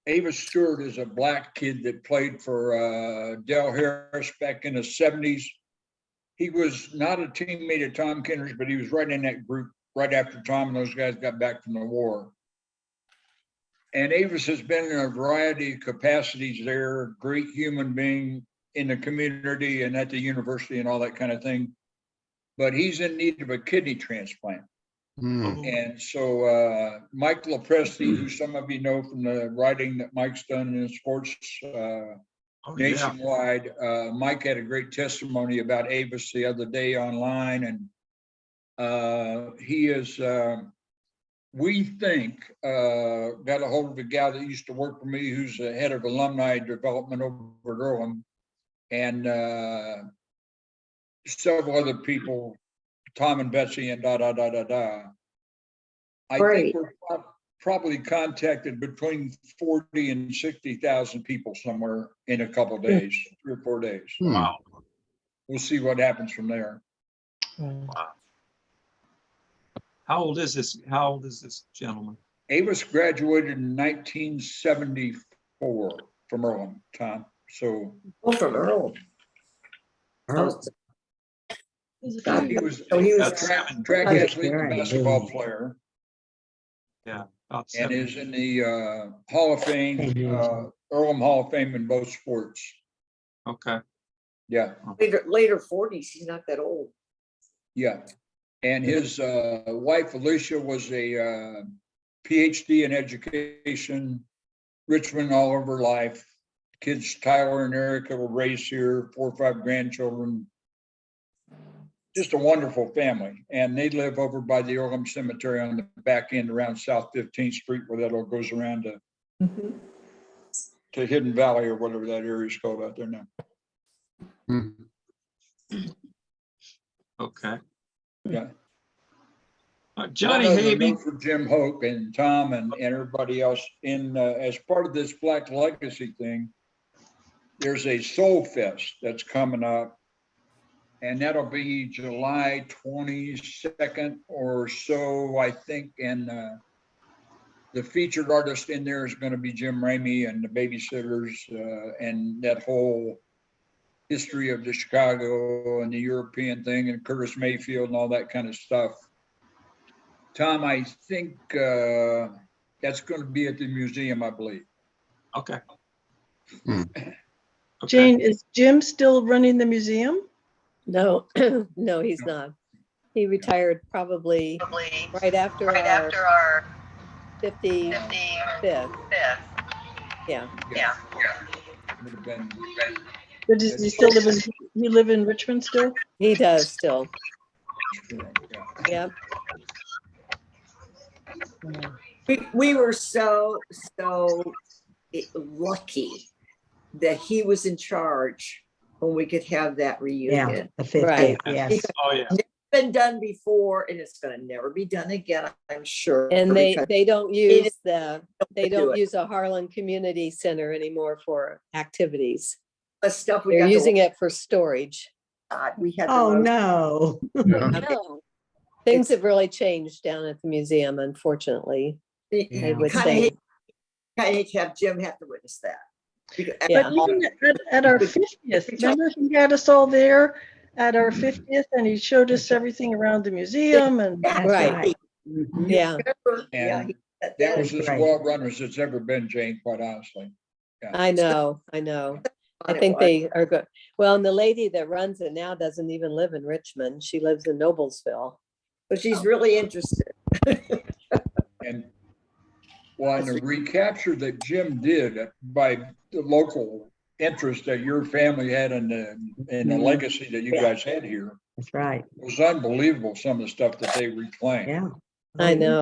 Ava Stewart is a Black kid that played for Del Harris back in the 70s. He was not a teammate of Tom Kinder's, but he was right in that group right after Tom and those guys got back from the war. And Avis has been in a variety of capacities there, great human being in the community and at the university and all that kind of thing. But he's in need of a kidney transplant. And so Mike Lopresti, who some of you know from the writing that Mike's done in sports nationwide, Mike had a great testimony about Avis the other day online, and He is, we think, got a hold of a gal that used to work for me, who's the head of alumni development over at Earlham. And several other people, Tom and Betsy and I Great. think we're probably contacted between 40 and 60,000 people somewhere in a couple of days, 3 or 4 days. Wow. We'll see what happens from there. Wow. How old is this? How old is this gentleman? Avis graduated in 1974 from Earlham, Tom. So Oh, from Earl. he was So he was a track athlete and basketball player, Yeah. About and 70. is in the Hall of Fame, Earlham Hall of Fame in both sports. Okay. Yeah, Later 40s, he's not that old. yeah. And his wife Alicia was a PhD in education, Richmond all of her life. Kids Tyler and Erica were raised here, 4 or 5 grandchildren. Just a wonderful family. And they live over by the Earlham Cemetery on the back end around South 15th Street, where that all goes around to Hidden Valley or whatever that area is called out there now. Okay. Yeah. Johnny Another Havey. note for Jim Hoke and Tom and everybody else in, as part of this Black Legacy thing, there's a Soul Fest that's coming up. And that'll be July 22nd or so, I think. And the featured artist in there is going to be Jim Ramey and the Babysitters and that whole history of the Chicago and the European thing and Curtis Mayfield and all that kind of stuff. Tom, I think that's going to be at the museum, I believe. Okay. Jane, is Jim still running the museum? No, no, he's not. He retired probably right after our 55th. Yeah. Would have been, Or does he still live in Richmond still? He does still. yeah. Yep. We were so lucky that he was in charge when we could have that reunion. The 50th, Right. yes. Oh, yeah. It's been done before and it's gonna never be done again, I'm sure. And because they don't use do don't it. use a Harlan Community Center anymore for activities. the stuff we They're got using it for storage. we had. the Oh, most- no. No. Things have really changed down at the museum, unfortunately. I would say. Kind of hate to have Jim have to witness that. Because- Yeah. But even at our 50th, remember he had us all there at our 50th and he showed us everything around the museum and. That's Right. Mhm. Yeah. Yeah, And that was as Right. well run as it's ever been, Jane, quite honestly. I know. I it think was. they are good. Well, and the lady that runs it now doesn't even live in Richmond. She lives in Noblesville. But she's really interested. And well, and the recapture that Jim did by the local interest that your family had in the legacy that you guys had here That's right. was unbelievable. Some of the stuff that they reclaimed. Yeah. I know.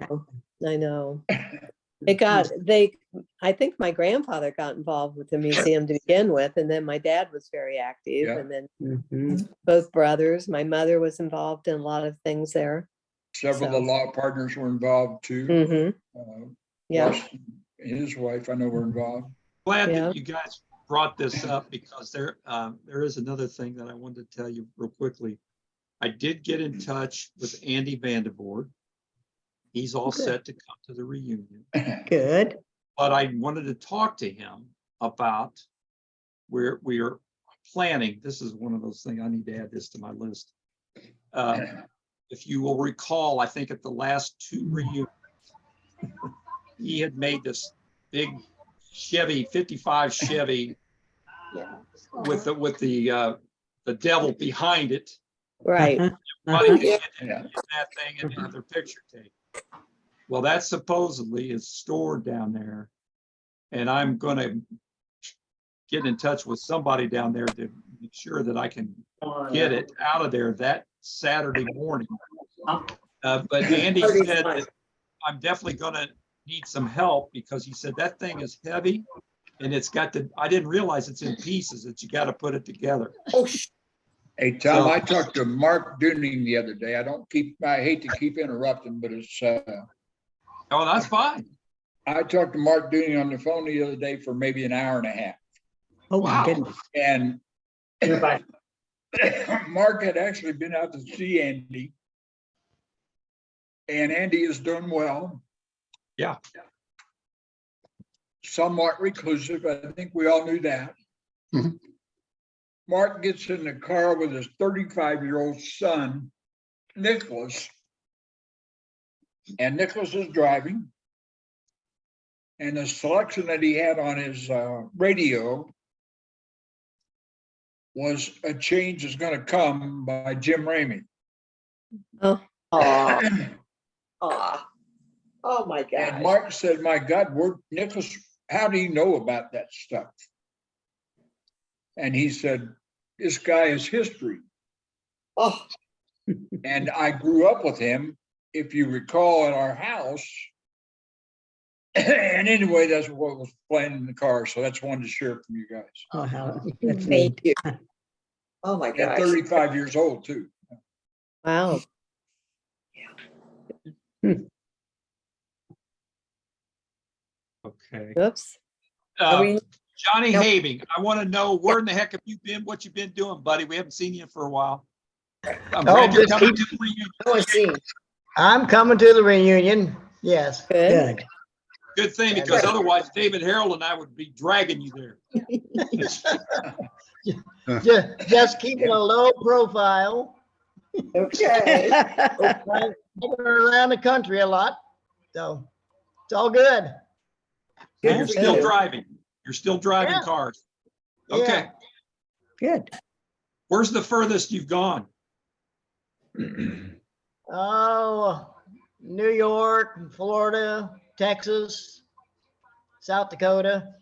I think my grandfather got involved with the museum to begin with, and then my dad was very active, Yeah. and then Mhm. both brothers, my mother was involved in a lot of things there. Several of the law partners were involved too. Mm-hmm. Yeah. Washington and his wife, I know, were involved. Glad Yeah. that you guys brought this up because there is another thing that I wanted to tell you real quickly. I did get in touch with Andy Vandervoort. He's all set to come to the reunion, Good. but I wanted to talk to him about where we are planning. This is one of those things, I need to add this to my list. If you will recall, I think at the last 2 reunions, he had made this big Chevy, 55 Chevy with the devil behind it. Right. Everybody could Uh-huh. get in that thing and have their picture taken. Well, that supposedly is stored down there. And I'm going to get in touch with somebody down there to make sure that I can get it out of there that Saturday morning. But Andy Harvey's said fine. that I'm definitely gonna need some help because he said that thing is heavy and it's got to, I didn't realize it's in pieces, that you gotta put it together. Oh, Hey, Tom, So- I talked to Mark Dunning the other day. I hate to keep interrupting, but it's, Oh, that's fine. I talked to Mark Dunning on the phone the other day for maybe an hour and a half. Oh, my Wow. goodness. And Mark had actually been out to see Andy. And Andy is doing well. Yeah. Somewhat reclusive. I think we all knew that. Mhm. Mark gets in the car with his 35-year-old son, Nicholas. And Nicholas is driving. And the selection that he had on his radio was "A Change Is Gonna Come" by Jim Ramey. Oh, aw, aw. Oh, my And God. Mark said, "My God, Nicholas, how do you know about that stuff?" And he said, "This guy is history." Oh, And I grew up with him, if you recall, at our house. And anyway, that's what was playing in the car. So that's one to share from you guys. Oh, how, that's thank neat. you. Oh, my At gosh. 35 years old, too. wow. Okay. Oops. Are we- Johnny Nope. Having, I want to know where in the heck have you been? What you been doing, buddy? We haven't seen you for a while. I'm glad you're just coming to the reunion. I want to see. I'm coming to the reunion. Yes. Good. Good. Good thing, because otherwise David Harold and I would be dragging you there. Just keeping a low profile. Okay. Flying around the country a lot. So it's all good. You're Good for still you. driving. You're still driving Yeah. cars. Okay. Good. Where's the furthest you've gone? Oh, New York, Florida, Texas, South Dakota,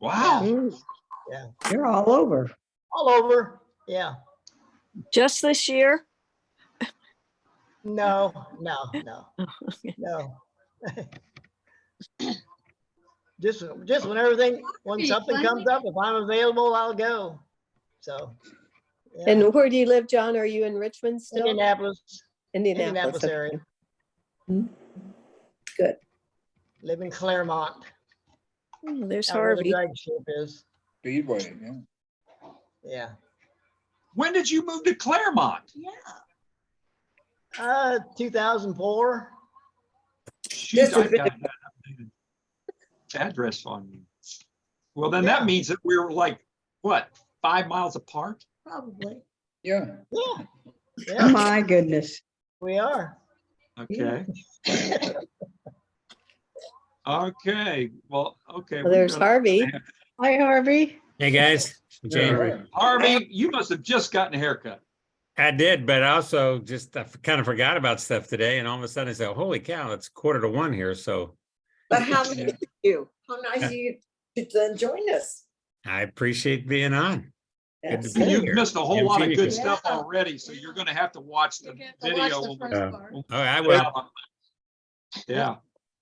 Wow. Mm, Yeah. You're all over. all over. Yeah. Just this year? No. Just when when something comes up, if I'm available, I'll go. So. yeah. And where do you live, John? Are you in Richmond still? Indianapolis Indianapolis. area. okay. Good. Live in Claremont. Oh, there's Out where the Harvey. drag strip is. Speedway, yeah. Yeah. When did you move to Claremont? 2004. Shoot, I got that updated address on you. Well, then that means that we're like, what, 5 miles apart? Probably. Yeah. Yeah. Oh, Yeah, my goodness. we are. Okay. Okay, well, okay. Well, there's Harvey. Hi, Harvey. Hey, guys. Jane. Harvey, you must have just gotten a haircut. I did, but I also just kind of forgot about stuff today. And all of a sudden I said, holy cow, it's 1:45 here. So But how nice of you? How nice of you to join us. I appreciate being on. Good to Yes. be You've here. missed a whole Haven't lot seen of you good guys. stuff already, so you're gonna have to watch the video. Oh, I will. Yeah,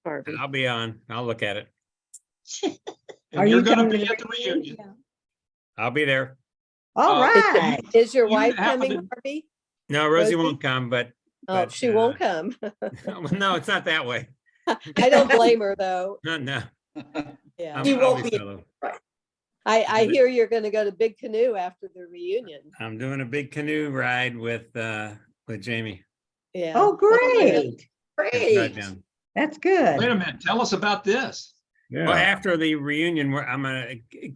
Harvey. I'll be on. I'll look at it. and you're gonna be at the reunion. I'll be there. All Uh, right. Is your You wife happen coming, to- Harvey? No, Rosie Rosie? won't come, but Oh, she won't come. no, it's not that way. I don't blame her, though. No. Yeah. I'm, She I'll won't be be- solo. I hear you're gonna go to Big Canoe after the reunion. I'm doing a big canoe ride with Jamie. Yeah. Oh, great. Right Great. down. That's Wait a good. minute, tell us about this. Well, after the reunion,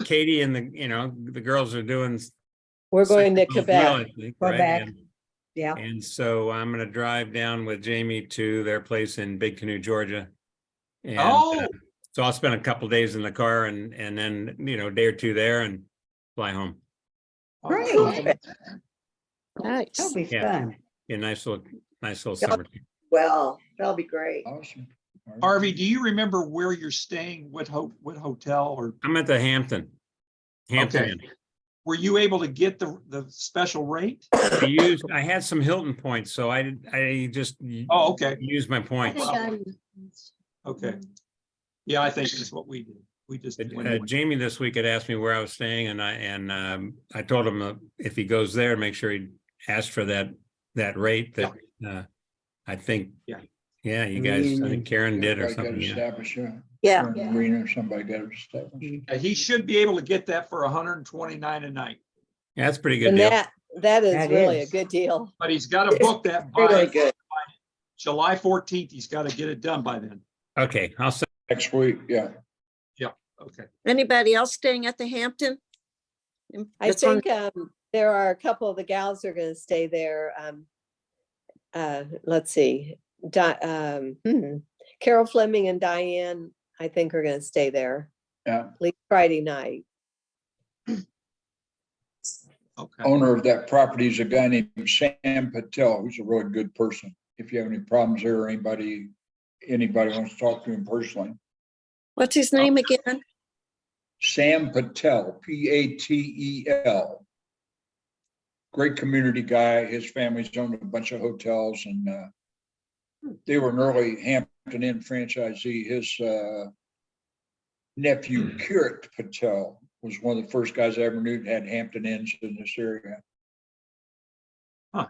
Katie and the girls are doing. We're going to Cycles Quebec. Wheel, I think, right? Quebec. Yeah. And so I'm gonna drive down with Jamie to their place in Big Canoe, Georgia. And, Oh. so I'll spend a couple days in the car and then, a day or two there and fly home. Great. Nice. That'll be Yeah. fun. Yeah, nice little Yeah. summer. Well, that'll be great. Awesome. Harvey, do you remember where you're staying? What hotel or? I'm at the Hampton. Hampton Okay. Inn. were you able to get the special rate? I had some Hilton points, so I just Oh, okay, used my I points. think I do. okay. Yeah, I think that's what we did. We just went in. Jamie this week had asked me where I was staying, and I told him if he goes there, make sure he asks for that rate that I think. Yeah, you guys, I think Karen did or Somebody something. got Yeah. established, yeah. Yeah. Karen Marina, or somebody got it established. He should be able to get that for 129 a night, Yeah, that's a pretty good And deal. that is That really a is. good deal. but he's got to book that Really by good. July 14th. He's got to get it done by then. Okay, I'll send. Next week, yeah. Okay. Anybody else staying at the Hampton? I That's on- think there are a couple of the gals that are going to stay there. Let's see. Carol Fleming and Diane, I think, are going to stay there Yeah. at least Friday night. Okay. Owner of that property is a guy named Sam Patel, who's a really good person. If you have any problems there, or anybody wants to talk to him personally. What's his name again? Sam Patel, Patel. Great community guy. His family's owned a bunch of hotels, and they were an early Hampton Inn franchisee. His nephew, Kirit Patel, was one of the first guys I ever knew that had Hampton Inns in this area. Huh.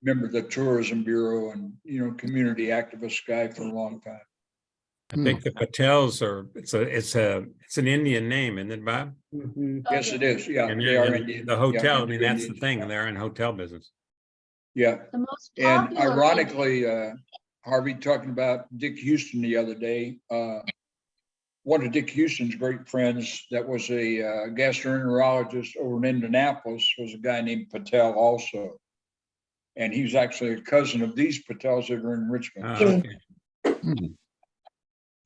Member of the Tourism Bureau and, community activist guy for a long time. I think the Patels it's an Indian name, isn't it, Bob? Mhm. Yes, it is. Yeah, And they are and Indian. the hotel, Yeah, I mean, that's the Indian. thing, they're in hotel business. Yeah. The most And popular. ironically, Harvey talking about Dick Houston the other day, one of Dick Houston's great friends that was a gastroenterologist over in Indianapolis was a guy named Patel also. And he was actually a cousin of these Patels that are in Richmond. Oh, okay.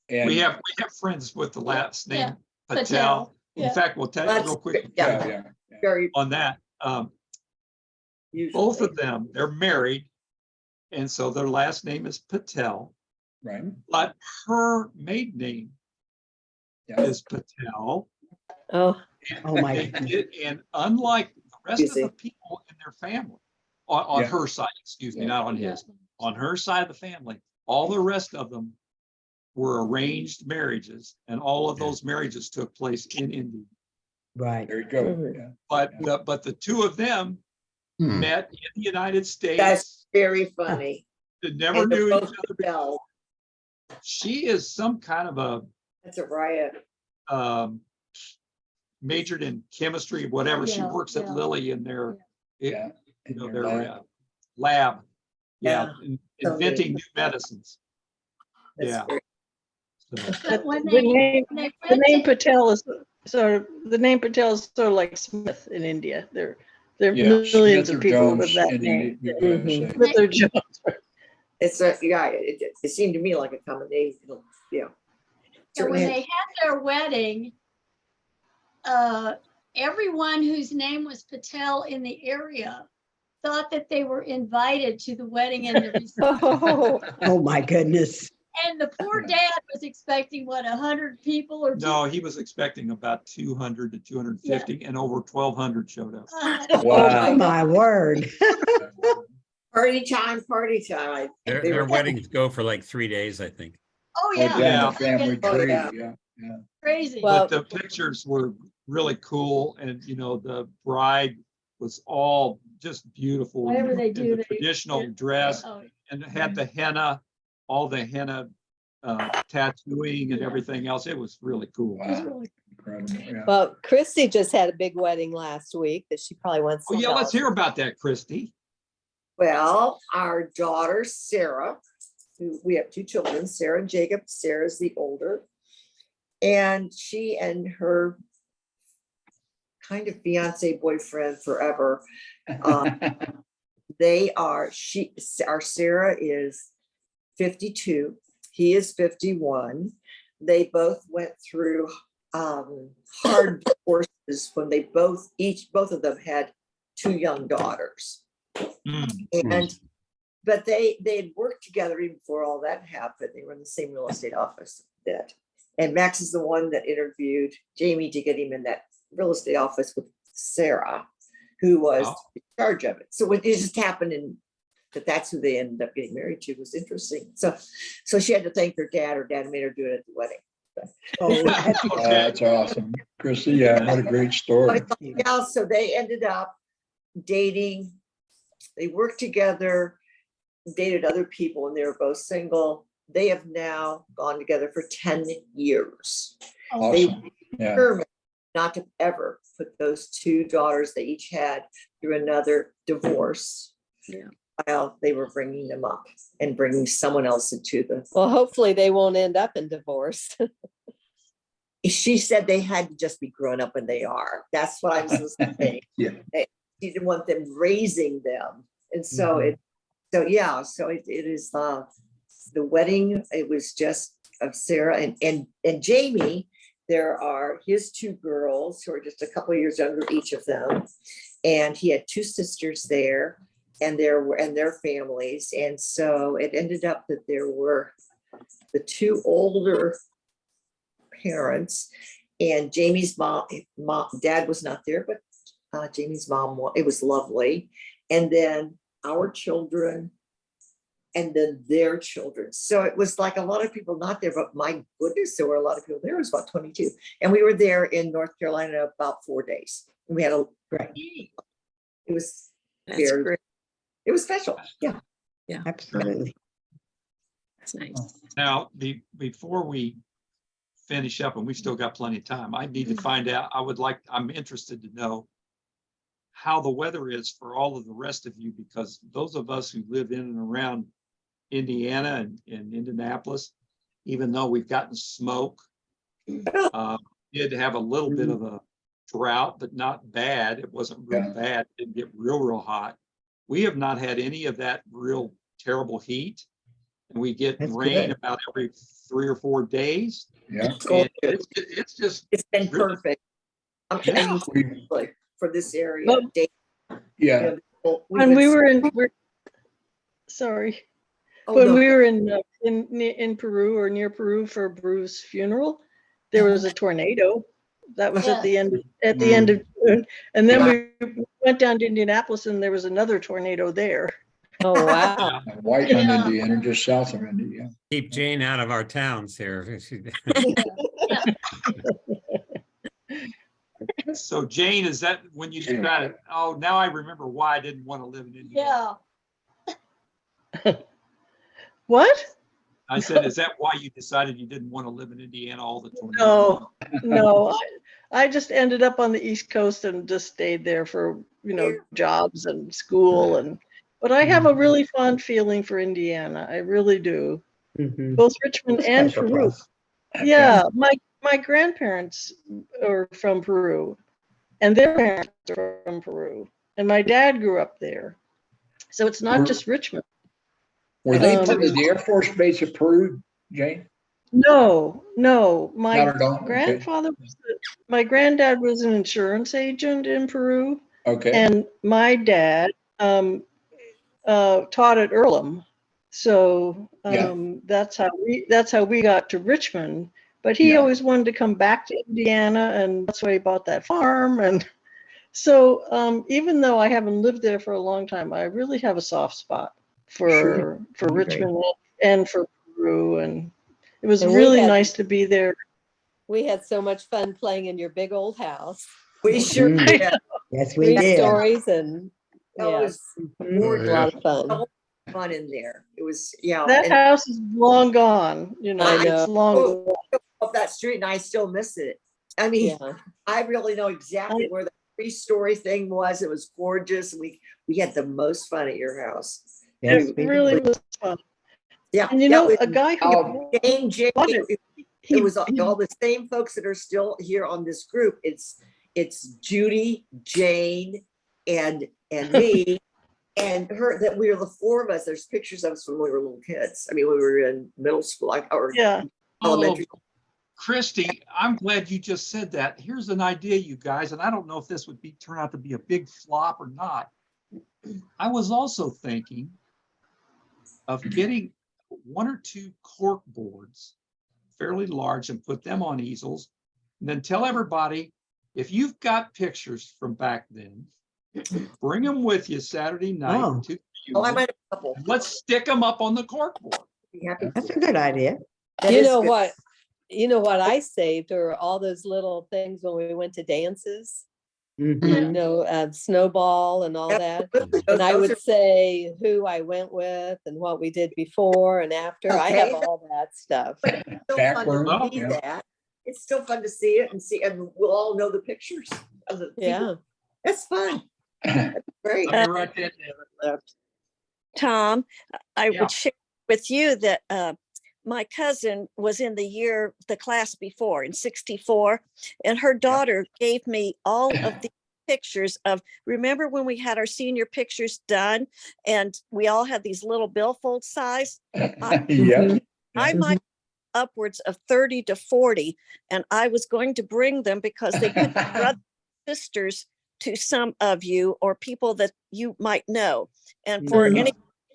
And We have friends with the last Yeah, name Patel. Patel, In yeah. fact, we'll tell you That's real quick yeah. Very on that. Both of them, they're married. And so their last name is Patel, right. but her maiden name Yeah. is Patel. Oh, Oh, my And, goodness. and unlike the rest of Easy. the people in their family, on Yeah. her side, excuse me, not on his, on her side of the family, all the rest of them were arranged marriages, and all of those marriages took place in India. Right. There you go. Mhm. Yeah. But the two of them Hmm. met in the United States. That's very funny. They never And they're knew each both other. Patel. She is some kind of That's a riot. a majored in chemistry, whatever. She Yeah, works at yeah. Lilly in their, Yeah. In their your lab. lab. Yeah, So inventing new medicines. That's Yeah. very- So, But when The they, name, when they the name went to- Patel is the name Patel is sort of like Smith in India. There are Yeah. millions Smith of or people Jones with that in name. India, you're gonna say. Smith or Jones. It's it seemed to me like a combination, yeah. and when Certainly they had their wedding, everyone whose name was Patel in the area thought that they were invited to the wedding and the reception. oh, Oh, my goodness. And the poor dad was expecting, what, 100 people or? no, he was expecting about 200 to 250 and over 1,200 showed up. Oh, my word. Party time. They Their were- weddings go for like 3 days, I think. Oh, Go down yeah. the family Oh, tree, yeah. yeah. Crazy. Well- But the pictures were really cool, and the bride was all just beautiful. Whatever they in do, the traditional dress, Oh, and it had the henna, all the henna tattooing and everything else. It was really cool. it was Wow. really- Incredible, yeah. well, Christy just had a big wedding last week that she probably wants Oh to yeah, tell let's us. hear about that, Christy. Well, our daughter, Sarah, who we have two children, Sarah and Jacob. Sarah's the older. And she and her kind of fiance boyfriend forever. Our Sarah is 52. He is 51. They both went through hard divorces when they both of them had two young daughters. And but they had worked together even before all that happened. They were in the same real estate office that. And Max is the one that interviewed Jamie to get him in that real estate office with Sarah, who was Oh. in charge of it. So it just happened that's who they ended up getting married to. It was interesting. So she had to thank her dad. Her dad made her do it at the wedding. Oh, that's That's awesome. Chrissy, yeah, what a great story. Yeah, so they ended up dating. They worked together, dated other people, and they were both single. They have now gone together for 10 years. Awesome. Yeah. Determined not to ever put those two daughters they each had through another divorce. Yeah. While they were bringing them up and bringing someone else into the. Well, hopefully they won't end up in divorce. She said they had to just be grown up, and they are. That's what I was saying. Yeah. She didn't want them raising them, and so it is the wedding. It was just of Sarah and Jamie. There are his two girls who are just a couple of years younger, each of them, and he had two sisters there, and their families, and so it ended up that there were the two older parents, and Jamie's dad was not there, but Jamie's mom, it was lovely. And then our children, and then their children. So it was like a lot of people not there, but my goodness, there were a lot of people there. It was about 22. And we were there in North Carolina about 4 days. And we had it was That's very, great. it was special. Yeah. Yeah. absolutely. That's nice. Now, before we finish up, and we've still got plenty of time, I need to find out, I'm interested to know how the weather is for all of the rest of you, because those of us who live in and around Indiana and Indianapolis, even though we've gotten smoke, did have a little bit of a drought, but not bad. It wasn't real bad. It didn't get real hot. We have not had any of that real terrible heat. And we get That's rain good. about every 3 or 4 days. Yeah. And it's just, It's been really- perfect. Yeah. Like for this area. Well, Yeah. When we were sorry, Oh, when no. we were in Peru or near Peru for Bruce's funeral, there was a tornado. That was at the end of June. And then we went down to Indianapolis and there was another tornado there. Oh, wow. Whiteland, Indiana, just south of Indiana. Keep Jane out of our towns here. So Jane, is that when you decided, oh, now I remember why I didn't want to live in Indiana? Yeah. What? I said, is that why you decided you didn't want to live in Indiana all the time? No, I just ended up on the East Coast and just stayed there for, jobs and school but I have a really fond feeling for Indiana. I really do. Both Richmond and Special Peru. place. Yeah, my grandparents are from Peru and their parents are from Peru. And my dad grew up there. So it's not just Richmond. Were they part of the Air Force Base of Peru, Jane? No. My Not at all? Okay. grandfather, my granddad was an insurance agent in Peru. Okay. And my dad taught at Earlham. So that's how we got to Richmond. But he always wanted to come back to Indiana, and that's why he bought that farm. And so even though I haven't lived there for a long time, I really have a soft spot for Richmond and for Peru. And it was really nice to be there. We had so much fun playing in your big old house. We sure did. Yes, we Three did. stories and It was a lot of fun. fun in there. It was, That house is long gone, I know. it's long gone. Up that street and I still miss it. I mean, I really know exactly where the 3-story thing was. It was gorgeous. We had the most fun at your house. Yes, It really was fun. Yeah. And a guy who Jane, it was all the same folks that are still here on this group. It's Judy, Jane, and me, and her, that we were the 4 of us. There's pictures of us when we were little kids. I mean, we were in middle school, or elementary school. Christy, I'm glad you just said that. Here's an idea, you guys, and I don't know if this would turn out to be a big flop or not. I was also thinking of getting 1 or 2 cork boards, fairly large, and put them on easels, and then tell everybody if you've got pictures from back then, bring them with you Saturday night Oh. to. Oh, I might have a couple. Let's stick them up on the corkboard. Be happy. That's a good idea. That You is know good. what? You know what I saved are all those little things when we went to dances, Mhm. you know, snowball and all that. Absolutely. And I Those would are- say who I went with and what we did before and after. I have Okay. all that stuff. But it's still Back fun to room, see yeah. that. It's still fun to see it and we'll all know the pictures of the people. Yeah. That's fun. That's great. Let me write that down. Tom, I Yeah. would share with you that my cousin was in the class before in 64, and her daughter gave me all of the pictures of, remember when we had our senior pictures done and we all had these little billfold size? Yeah. I might upwards of 30 to 40, and I was going to bring them because they could be brothers, sisters to some of you or people that you might know, and for Yeah. any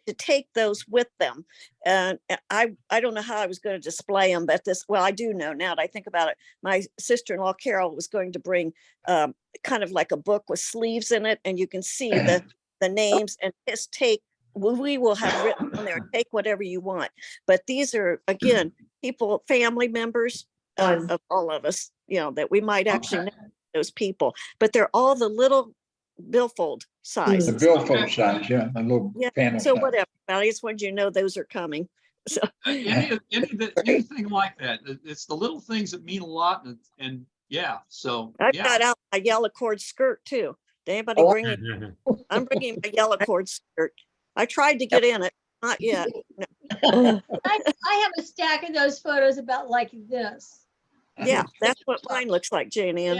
to take those with them. And I don't know how I was going to display them, but well, I do know now that I think about it. My sister-in-law Carol was going to bring kind of like a book with sleeves in it, and you can see the names and just take. We will have written on there, take whatever you want. But these are, again, people, family members of all of us, you know, that we might actually know those people. But they're all the little billfold size. The billfold size, yeah, a little Yeah, panel. so size. whatever, I just want you to know those are coming. So, Anything like that. It's the little things that mean a lot and yeah, so. I've yeah. got out my yellow cord skirt too. Did anybody bring it? I'm bringing my yellow cord skirt. I tried to get in it, not yet. No. I have a stack of those photos about like this. Yeah, that's what mine looks like, Jane Ann.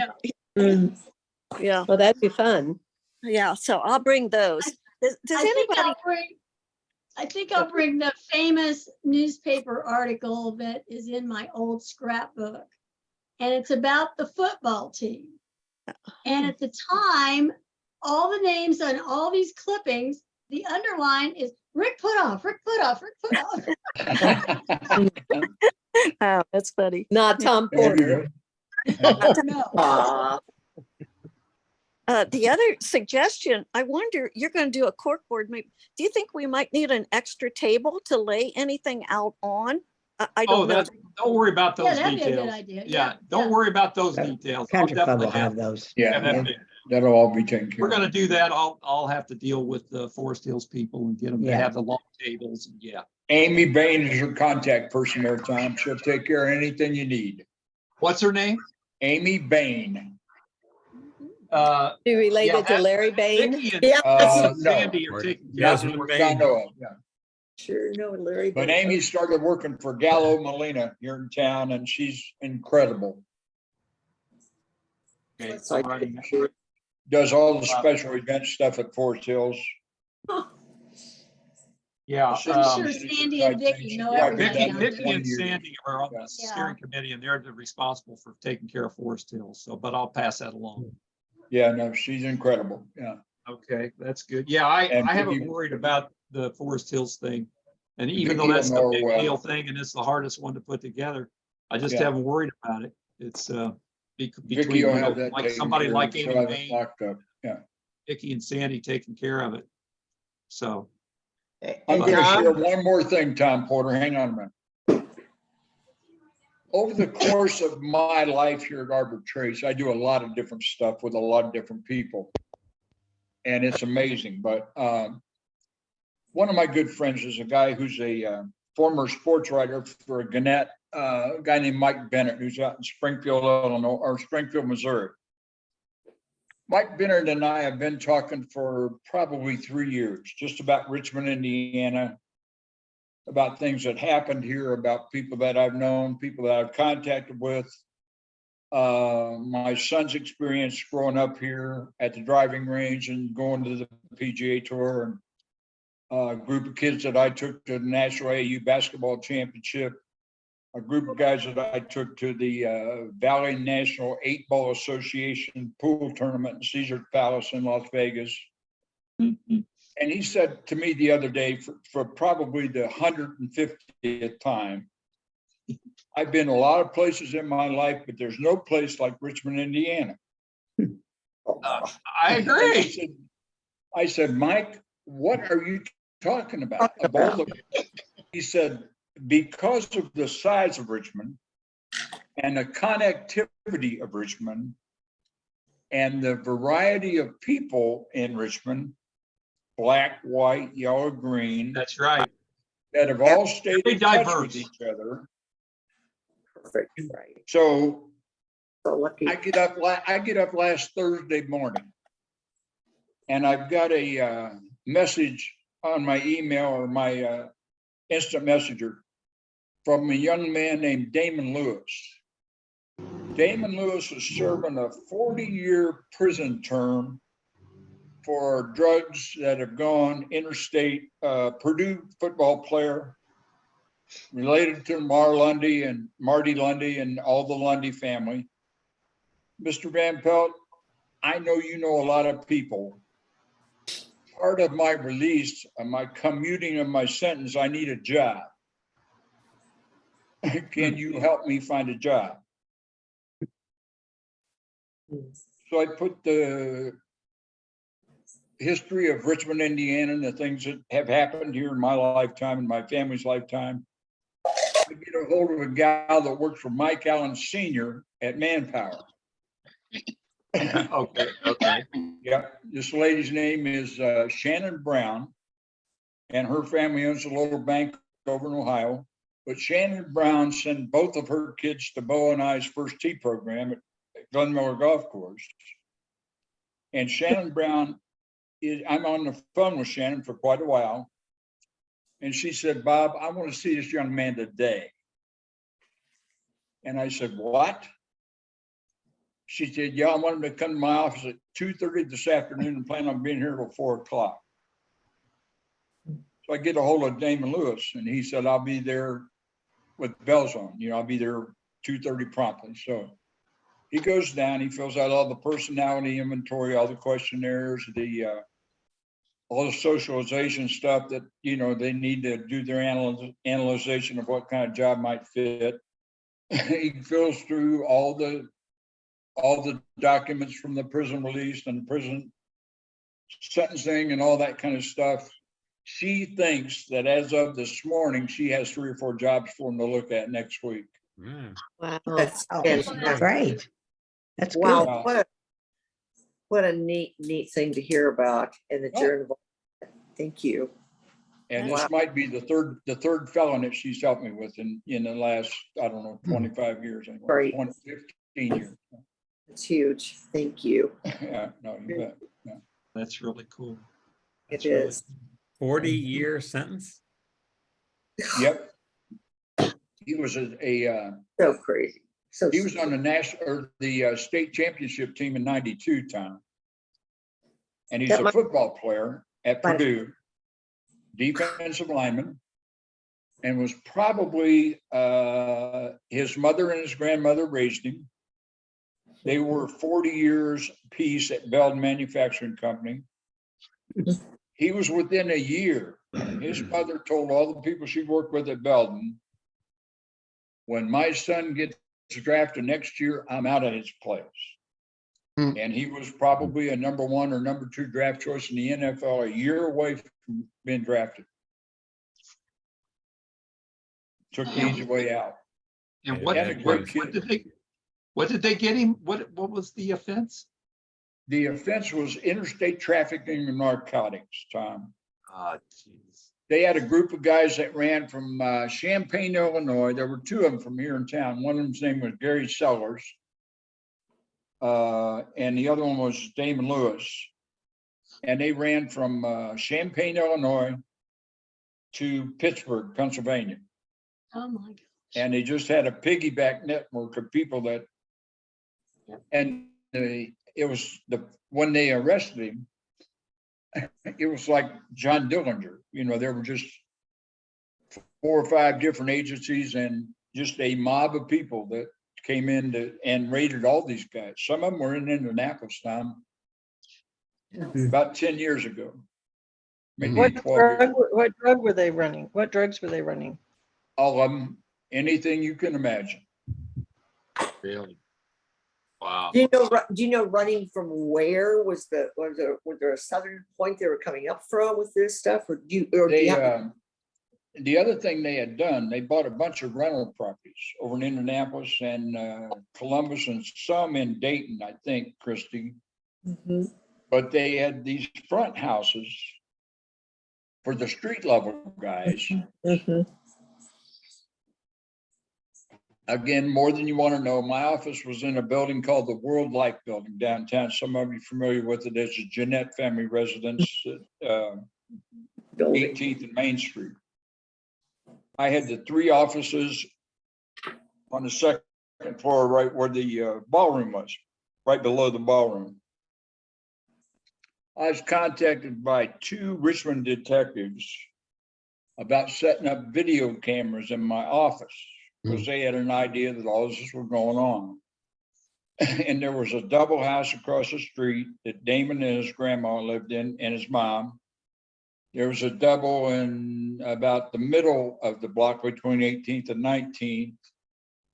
Yeah, Well, that'd be fun. yeah, so I'll bring those. Does I think anybody? I'll bring the famous newspaper article that is in my old scrapbook. And it's about the football team. And at the time, all the names on all these clippings, the underline is Rick Putoff, Rick Putoff, Rick Putoff. Oh, that's funny. Not Tom Porter. No. The other suggestion, I wonder, you're going to do a corkboard. Do you think we might need an extra table to lay anything out on? I don't know. Don't worry about those Yeah, that'd be a good details. idea. Yeah, don't worry about those details. I'll Country Club definitely will have those. Yeah, that. that'll all be taken care We're of. gonna do that. I'll have to deal with the Forest Hills people and get them to Yeah. have the long tables. And yeah. Amy Bain is your contact person there, Tom. She'll take care of anything you need. What's her name? Amy Bain. Be related to that- Larry Bain. Vicky and No. Sandy are Or taking care of Jasmine it. Bain. Yeah. Sure, no, Larry. But Bain. Amy started working for Gallo Molina here in town, and she's incredible. Okay, so I'm writing that. Does all the special event stuff at Forest Hills. Yeah. I'm sure Sandy and Vicky know everything. Vicky and Sandy are on the Yeah. steering committee and they're responsible for taking care of Forest Hills. So, but I'll pass that along. Yeah, no, she's incredible. Yeah. Okay, that's good. Yeah, I And haven't Vicky- worried about the Forest Hills thing. And even though Vicky that's will the big know, deal thing and it's the hardest one to put together, I just Yeah. haven't worried about it. It's Vicky between, will you know, have that like taken somebody care of. like She'll Amy have it Bain, locked up. Yeah. Vicky and Sandy taking care of it. So, I'm And gonna share Tom, one more thing, Tom Porter. Hang on a minute. Over the course of my life here at Arbor Trace, I do a lot of different stuff with a lot of different people. And it's amazing, but one of my good friends is a guy who's a former sports writer for Gannett, a guy named Mike Bennett, who's out in Springfield, Illinois, or Springfield, Missouri. Mike Bennett and I have been talking for probably 3 years, just about Richmond, Indiana, about things that happened here, about people that I've known, people that I've contacted with. My son's experience growing up here at the driving range and going to the PGA Tour, and a group of kids that I took to the National AAU Basketball Championship, a group of guys that I took to the Valley National 8-Ball Association pool tournament in Caesars Palace in Las Vegas. And he said to me the other day, for probably the 150th time, I've been a lot of places in my life, but there's no place like Richmond, Indiana. I agree. I said, Mike, what are you talking about? Of all the-" He said, because of the size of Richmond and the connectivity of Richmond and the variety of people in Richmond, black, white, yellow, green, That's right. that have all stayed Very in touch diverse. with each other. Perfect, right. So So lucky. I get up last Thursday morning, and I've got a message on my email or my instant messenger from a young man named Damon Lewis. Damon Lewis is serving a 40-year prison term for drugs that have gone interstate. Purdue football player related to Lundy and Marty Lundy and all the Lundy family. Mr. Van Pelt, I know you know a lot of people. Part of my release and my commuting of my sentence, I need a job. Can you help me find a job? So I put the history of Richmond, Indiana, and the things that have happened here in my lifetime and my family's lifetime. I get a hold of a gal that works for Mike Allen Sr. at Manpower. Okay. Yeah, this lady's name is Shannon Brown, and her family owns a little bank over in Ohio. But Shannon Brown sent both of her kids to Bo and I's first tee program at Glen Miller Golf Course. And Shannon Brown I'm on the phone with Shannon for quite a while. And she said, Bob, I want to see this young man today. And I said, what? She said, yeah, I want him to come to my office at 2:30 this afternoon and plan on being here till 4 o'clock. So I get a hold of Damon Lewis, and he said, I'll be there with bells on. I'll be there 2:30 promptly. So he goes down, he fills out all the personality inventory, all the questionnaires, all the socialization stuff that, they need to do their analyzation of what kind of job might fit. He fills through all the documents from the prison release and prison sentencing and all that kind of stuff. She thinks that as of this morning, she has 3 or 4 jobs for him to look at next week. Wow. That's Great. That's wow. good. What a neat thing to hear about in the journal. Thank you. And this might be the third felon that she's helped me with in the last, 25 years. Anyway, Great. 15 years. It's huge. Thank you. Yeah, no, you bet. Yeah. That's really cool. It is. 40-year sentence? Yep. He was so crazy. So he was on the national or the state championship team in '92, Tom. And he's a football player at Purdue, defensive lineman, and was probably his mother and his grandmother raised him. They were 40 years apiece at Belden Manufacturing Company. He was within a year. His mother told all the people she worked with at Belden, when my son gets drafted next year, I'm out of his place. And he was probably a number 1 or number 2 draft choice in the NFL, a year away from being drafted. Took the easy way out. And What did they get him? What was the offense? The offense was interstate trafficking of narcotics, Tom. Ah, jeez. They had a group of guys that ran from Champaign, Illinois. There were 2 of them from here in town. One of them's name was Gary Sellers. And the other one was Damon Lewis. And they ran from Champaign, Illinois to Pittsburgh, Pennsylvania. Oh my God. And they just had a piggyback network of people that, and it was when they arrested him, it was like John Dillinger. There were just 4 or 5 different agencies and just a mob of people that came in and raided all these guys. Some of them were in Indianapolis, Tom, about 10 years ago. Maybe 12 years. What drug were they running? What drugs were they running? All of them, anything you can imagine. Really? Wow. Do you know running from where was there a southern point they were coming up from with this stuff, or do They, you have? the other thing they had done, they bought a bunch of rental properties over in Indianapolis and Columbus and some in Dayton, I think, Christie. Mhm. But they had these front houses for the street level guys. Mhm. Again, more than you want to know, my office was in a building called the World Life Building downtown. Some of you familiar with it as a Jeanette family residence at 18th and Main Street. I had the 3 offices on the second floor, right where the ballroom was, right below the ballroom. I was contacted by 2 Richmond detectives about setting up video cameras in my office because they had an idea that all this was going on. And there was a double house across the street that Damon and his grandma lived in and his mom. There was a double in about the middle of the block between 18th and 19th.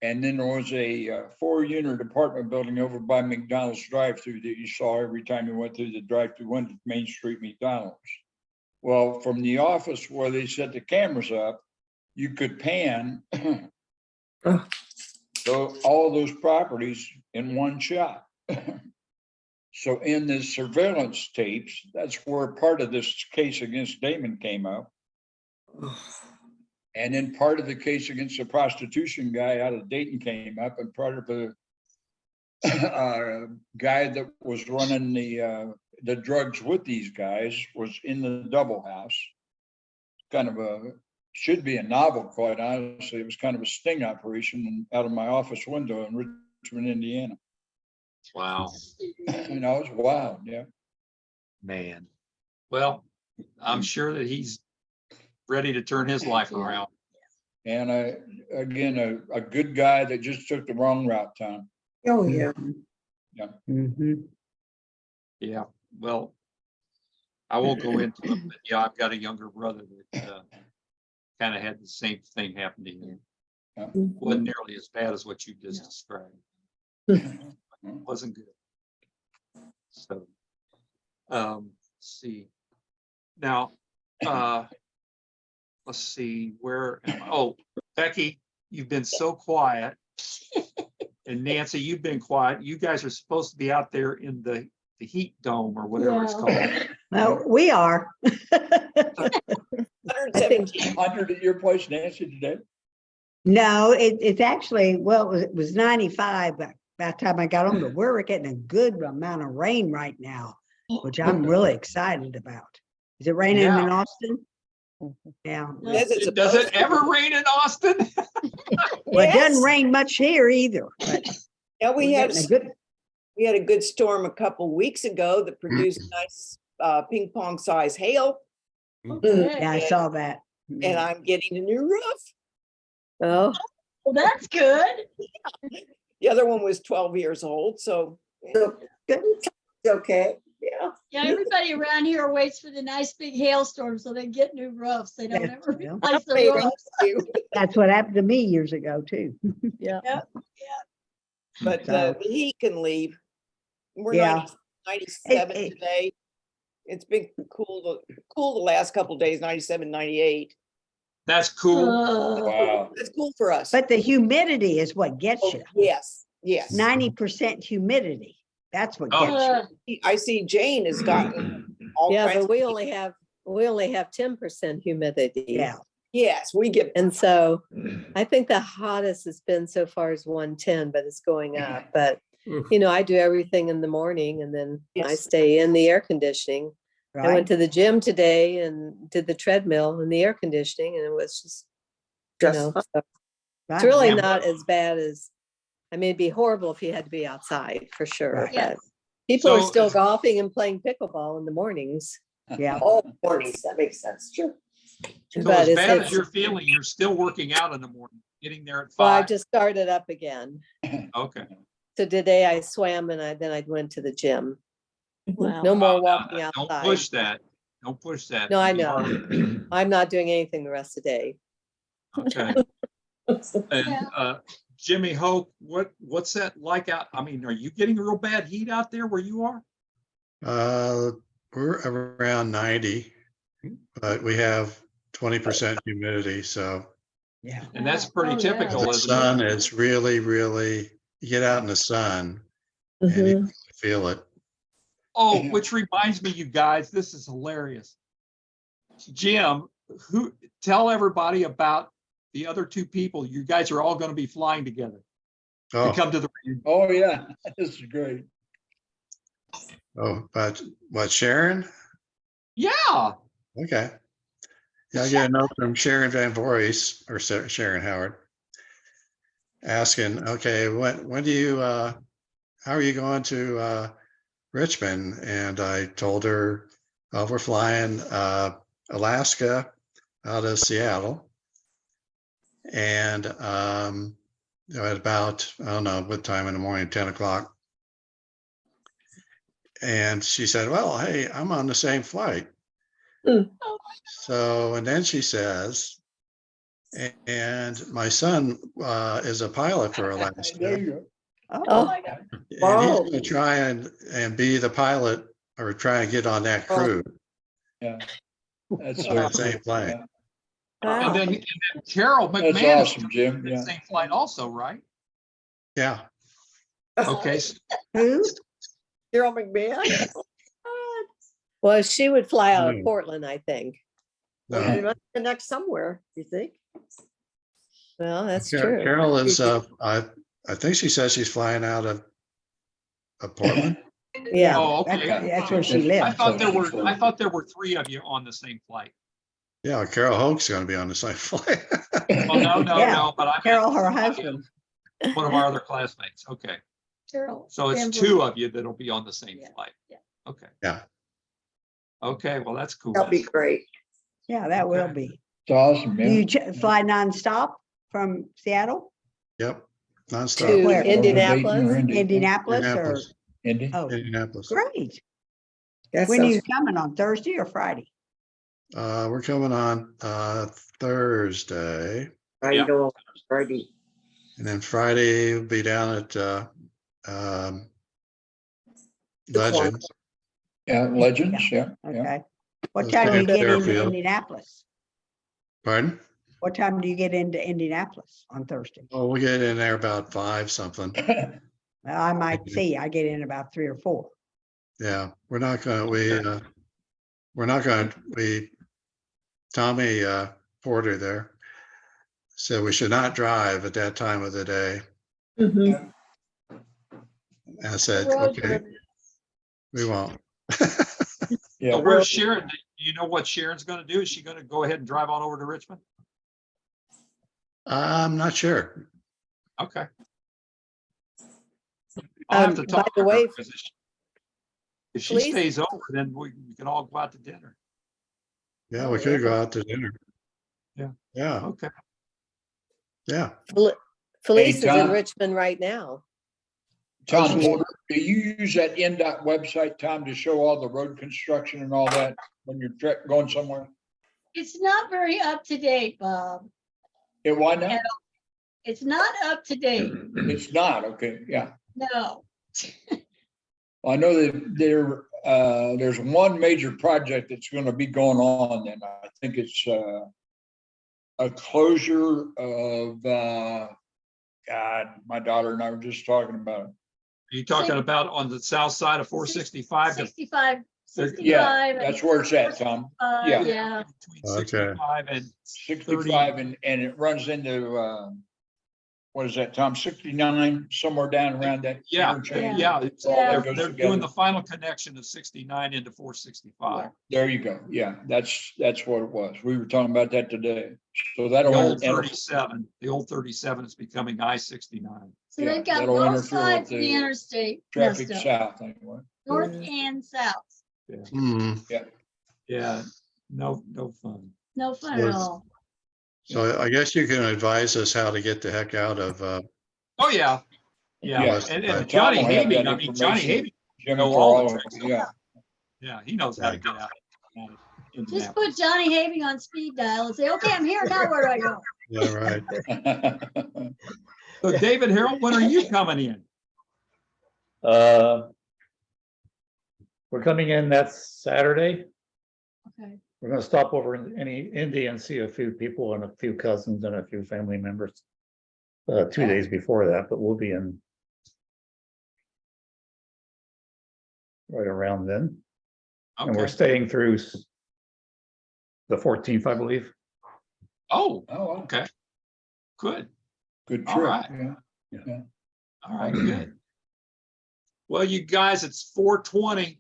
And then there was a 4-unit apartment building over by McDonald's drive-through that you saw every time you went through the drive-through window, Main Street McDonald's. Well, from the office where they set the cameras up, you could pan so all those properties in one shot. So in the surveillance tapes, that's where part of this case against Damon came up. And then part of the case against the prostitution guy out of Dayton came up, and part of the guy that was running the drugs with these guys was in the double house. Kind of should be a novel, quite honestly. It was kind of a sting operation out of my office window in Richmond, Indiana. Wow. You know, it's wild, yeah. Man. Well, I'm sure that he's ready to turn his life around. And again, a good guy that just took the wrong route, Tom. Oh, yeah. Yeah. Mhm. Yeah. Well, I won't go into it, but yeah, I've got a younger brother that kind of had the same thing happen to him. Wasn't nearly as bad as what you just described. Wasn't good. So, let's see. Now, let's see, where am I? Oh, Becky, you've been so quiet. And Nancy, you've been quiet. You guys are supposed to be out there in the heat dome or whatever it's called. Well, we are. 100 at your place, Nancy, today? No, it's actually, well, it was 95, but by the time I got home to work, we're getting a good amount of rain right now, which I'm really excited about. Is it raining in Austin? Yeah. Does it ever rain in Austin? Well, it doesn't rain much here either. But Yeah, we had good a good storm a couple weeks ago that produced nice ping pong size hail. Yeah, I saw that. And I'm getting a new roof. Oh, Well, that's good. The other one was 12 years old, so So good. Okay. Yeah. Yeah, everybody around here waits for the nice big hailstorm so they get new roofs. They don't That's ever true. replace the roofs. That's what happened to me years ago too. yeah. but the heat can leave. We're Yeah. 97 It- today. It's been cool the last couple of days, 97, 98. That's cool. Wow. It's cool for us. But the humidity is what gets you. Yes, yes. 90% humidity. That's what Oh. gets you. I see Jane has gotten all Yeah, kinds but of. we only have 10% humidity. Yeah. Yes, we get. And so I think the hottest it's been so far is 110, but it's going up. But, you know, I do everything in the morning and then I Yes. stay in the air conditioning. I Right. went to the gym today and did the treadmill in the air conditioning and it was just, you know, so it's Right. really Yeah. not as bad as, I mean, it'd be horrible if you had to be outside for sure. Right. Yeah. But people are So still is- golfing and playing pickleball in the mornings. Yeah. All mornings. That makes sense. Sure. So But as it's- bad as it's- you're feeling, you're still working out in the morning, getting there at Well, I 5. just started up again. Okay. So today I swam and then I went to the gym. Wow. No more Wow, walking Don't outside. push that. Don't push that. No, I It'd be know. hard. I'm not doing anything the rest of the day. Okay. And Jimmy Hope, what's that like out? I mean, are you getting real bad heat out there where you are? We're around 90, but we have 20% humidity, so. Yeah. And that's pretty Oh, yeah. typical, The isn't sun it? is really, really, you get out in the sun and you Mhm. feel it. Oh, which reminds me, you guys, this is hilarious. Jim, tell everybody about the other two people. You guys are all going to be flying together to Oh, come to the reunion. Oh, yeah, this is great. but what, Sharon? Yeah. Okay. Yeah, I get a note from Sharon Van Voorhees, or Sharon Howard, asking, okay, when do you, how are you going to Richmond? And I told her, we're flying Alaska out of Seattle. And at about, I don't know what time in the morning, 10 o'clock. And she said, well, hey, I'm on the same flight. So, and then she says, and my son is a pilot for There Alaska. you go. Oh, And he's going to try and be the pilot or try and get on that crew. Yeah. That's So we're so the same cool. plane. Yeah. And then Carol That's McMahon awesome, Jim. is Yeah. the same flight also, right? Yeah. Okay. Who? Carol McMahon? well, she would fly out of No. Portland, I think. Well, you No. must connect somewhere, you think? Well, that's true. Carol is, I think she says she's flying out of Portland. Yeah. Oh, okay. That's where she I lives. thought there were three of you on the same flight. Yeah, Carol Hoke's going to be on the same flight. Well, no, Yeah. but I Carol, her husband. one of our other classmates. Okay. Carol. So it's Van two of you that'll be on the same Yeah. flight. Yeah. Okay. Yeah. Okay, well, that's cool. That'll be great. Yeah, that will Okay. be. It's awesome, Do man. you fly nonstop from Seattle? Yep. To Nonstop. Where? Indianapolis. Indianapolis or? Indianapolis. Indy. Oh, Indianapolis. great. That When are sounds you coming, on Thursday or Friday? We're coming on Thursday, right. Yeah. Friday. and then Friday we'll be down at Legends. Yeah, Legends, yeah. Yeah. Okay. What Let's time do go you get into Fairfield. Indianapolis? Pardon? What time do you get into Indianapolis on Thursday? Oh, we'll get in there about 5 something. Well, I might see, I get in about 3 or 4. Yeah, we're not gonna, Tommy Porter there said we should not drive at that time of the day. Mhm. And I said, Road okay, trip. we won't. Yeah. So where's Sharon? Do you know what Sharon's going to do? Is she going to go ahead and drive on over to Richmond? I'm not sure. Okay. I'll have to By talk the to way, her. 'Cause if she Please- stays over, then we can all go out to dinner. Yeah, we could go out to dinner. Yeah. Yeah, Okay. yeah. Felice is in Tom. Richmond right now. Tom Porter, do you use that NDOT website, Tom, to show all the road construction and all that when you're going somewhere? It's not very up to date, Bob. Yeah, why not? It's not up to date. It's not, okay, yeah. No. I know that there's one major project that's gonna be going on, and I think it's a closure of, God, my daughter and I were just talking about it. Are you talking about on the south side of 465? 65, Yeah, 65. and that's where it's at, Tom. 45, Yeah. Yeah. Between Okay. 65 and 65 and it runs into, what is that, Tom? 69, somewhere down around that. yeah, interchange. yeah. All They're that goes doing together. the final connection of 69 into 465. There you go. Yeah, that's what it was. We were talking about that today. So The that'll. old 37 is becoming I-69. So Yeah, they've got that'll both interfere with sides of the the interstate Traffic messed up, south anyway. north and south. Hmm. Yeah, no fun. No fun at Yes. all. So I guess you can advise us how to get the heck out of, Oh, yeah. Yeah, Yes, and Tom Johnny will have Having, that I mean, Johnny information. Having, Jim know and all the Carl, tricks. yeah. yeah, he knows how to get out. Just put Johnny Having on speed dial and say, okay, I'm here now, where do I go? yeah, right. So David Harold, when are you coming in? We're coming in that Saturday. Okay. We're gonna stop over in Indy and see a few people and a few cousins and a few family members. 2 days before that, but we'll be in right around then. And we're Okay. staying through the 14th, I believe. Oh, Oh, okay. Good. good All trip. right. Yeah. All right, good. Well, you guys, it's 4:20.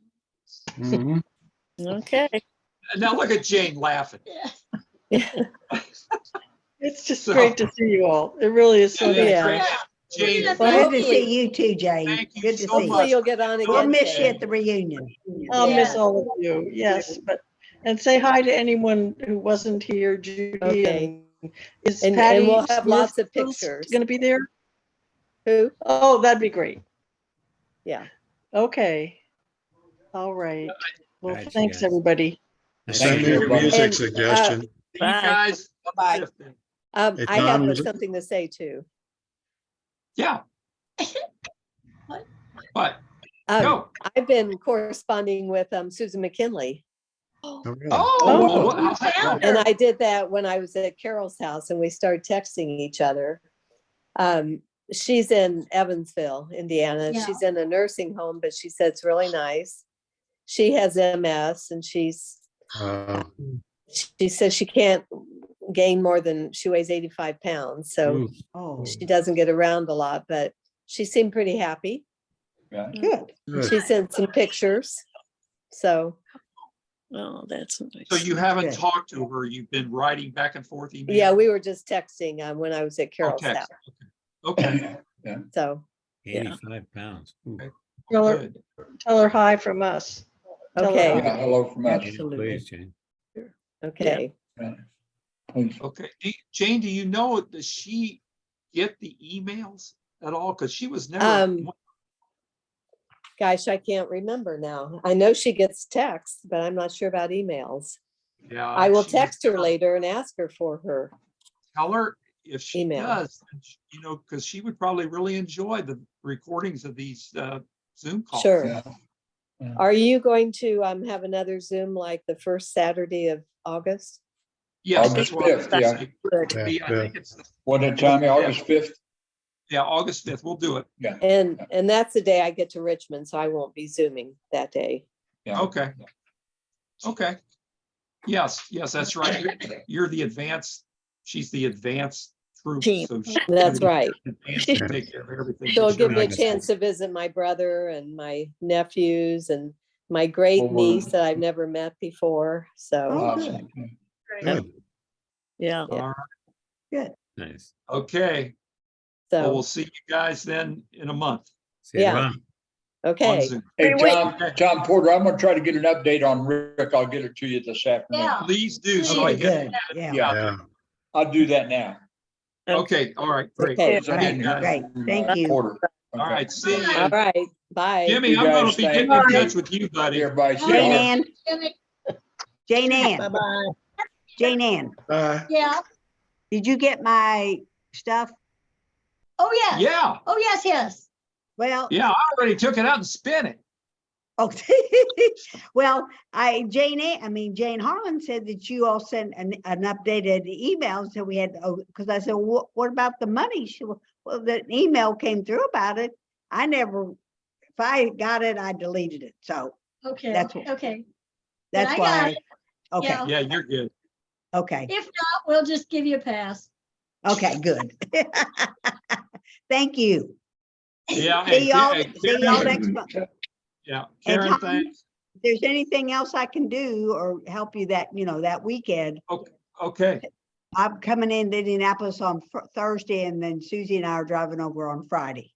Mhm. Okay. Now look at Jane laughing. It's just So- great to see you all. It really is so Yeah, nice. great. Jane, Yeah. Well, good to hopefully- see you too, Jane. thank you Good to so see Hopefully much. you'll get on you. We'll again. miss you Jane. at the reunion. I'll miss Yeah. all of you, yes, and say hi to anyone who wasn't here, Judy. Okay. And is And Patty we'll have lots of Smith pictures. Gonna be there? Who? Oh, that'd be great. Yeah. Okay. All right. Well, All right, you thanks, guys. everybody. Send me you, your everybody. music And, suggestion. See you guys. on the Bye. 5th then. Hey, I have Tom, something to say too. Yeah. What? Um, Go. I've been corresponding with Susan McKinley. Oh, really? Oh, well, how's that going? And I did that when I was at Carol's house and we started texting each other. She's in Evansville, Indiana. Yeah. She's in a nursing home, but she said it's really nice. She has MS and she says she can't gain more than, she weighs 85 pounds. So Ooh. Oh, she doesn't get around a lot, but she seemed pretty happy. Yeah. good. Good. She sent some pictures. So Oh, that's nice. So you haven't Good. talked to her, you've been writing back and forth email? yeah, we were just texting when I was at Carol's text. house. Okay, So, 85 pounds. Ooh. Tell her, good. tell her hi from us. Tell her okay, hi. Yeah, hello from us. Please, Jane. okay. Yeah. Please. Okay, Jane, do you know, does she get the emails at all? Because she was never. Gosh, I can't remember now. I know she gets texts, but I'm not sure about emails. Yeah. I will she was text her never- later and ask her for her. Tell her if she Email. does, because she would probably really enjoy the recordings of these Zoom calls. Sure. Yeah. Are you going to have another Zoom like the first Saturday of August? Yes, that's August what I was 5th, gonna yeah. say. Good. It'd be- I think it's the, What time, August 5th? yeah, August 5th. We'll do it. Yeah. And that's the day I get to Richmond, so I won't be Zooming that day. Yeah. Okay. Okay. Yes, that's right. You're the advanced, she's the advanced troop. Team. So she's That's gonna right. be advanced to take care of everything. So it'll give me a nice. chance to visit my brother and my nephews and my great Well, we're- niece that I've never met before. So, Oh, Awesome. Good. Yeah. All right. Nice. Okay. Well, so, we'll see you guys then in a month. See you Yeah. tomorrow. on okay. Zoom. Hey, Wait. Tom Porter, I'm gonna try to get an update on Rick. I'll get it to you this afternoon. Yeah. Please do. So I Okay, get. good. Yeah. Yeah, Yeah. I'll do that now. Okay, all right, great. Okay. Because I didn't hear Great, from, thank you. Porter. All Okay. right, see All you. right. Bye. Jimmy, You I'm gonna guys be thank getting in you. touch with you, buddy. Everybody. Jane Ann, Jimmy, Jane Ann, Bye-bye. Jane Ann, yeah. did you get my stuff? Oh, yes. Yeah, Oh, yes. Well, yeah, I already took it out and spin it. oh, well, Jane Harlan said that you all sent an updated email, so we had, because I said, what about the money? Well, the email came through about it. If I got it, I deleted it, so Okay, That's what- okay. that's I got why. it. Okay, Yeah. Yeah, you're good. okay, If not, we'll just give you a pass. okay, good. Thank you. Yeah. See y'all, hey, see y'all Karen, next month. Yeah, And Karen, Tom, thanks. If there's anything else I can do or help you that weekend, Okay, I'm coming in to Indianapolis on Thursday, and then Susie and I are driving over on Friday.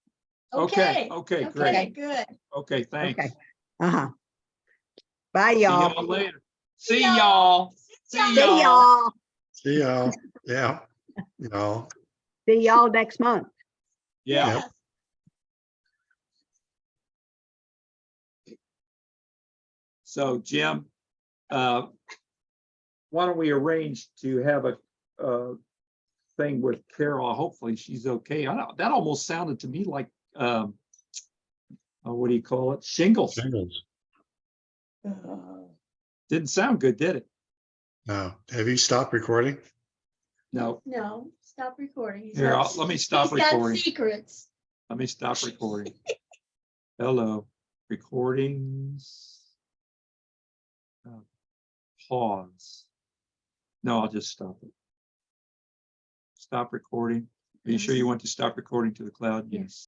okay, Okay, great. good. Okay, thanks. Okay. Uh-huh. Bye, See y'all. y'all later. See y'all. See y'all. See y'all. Yeah. Y'all. See y'all next month. Yeah. Yep. So Jim, why don't we arrange to have a thing with Carol. Hopefully she's okay. I don't, that almost sounded to me like, what do you call it? Shingles. Shingles. Didn't sound good, did it? No. Have you stopped recording? No. No, stop recording. He's Here, got- let me stop he's got recording. secrets. Let me stop recording. Hello, recordings. Pause. No, I'll just stop it. Stop recording. Are you sure you want to stop recording to the cloud? Yes.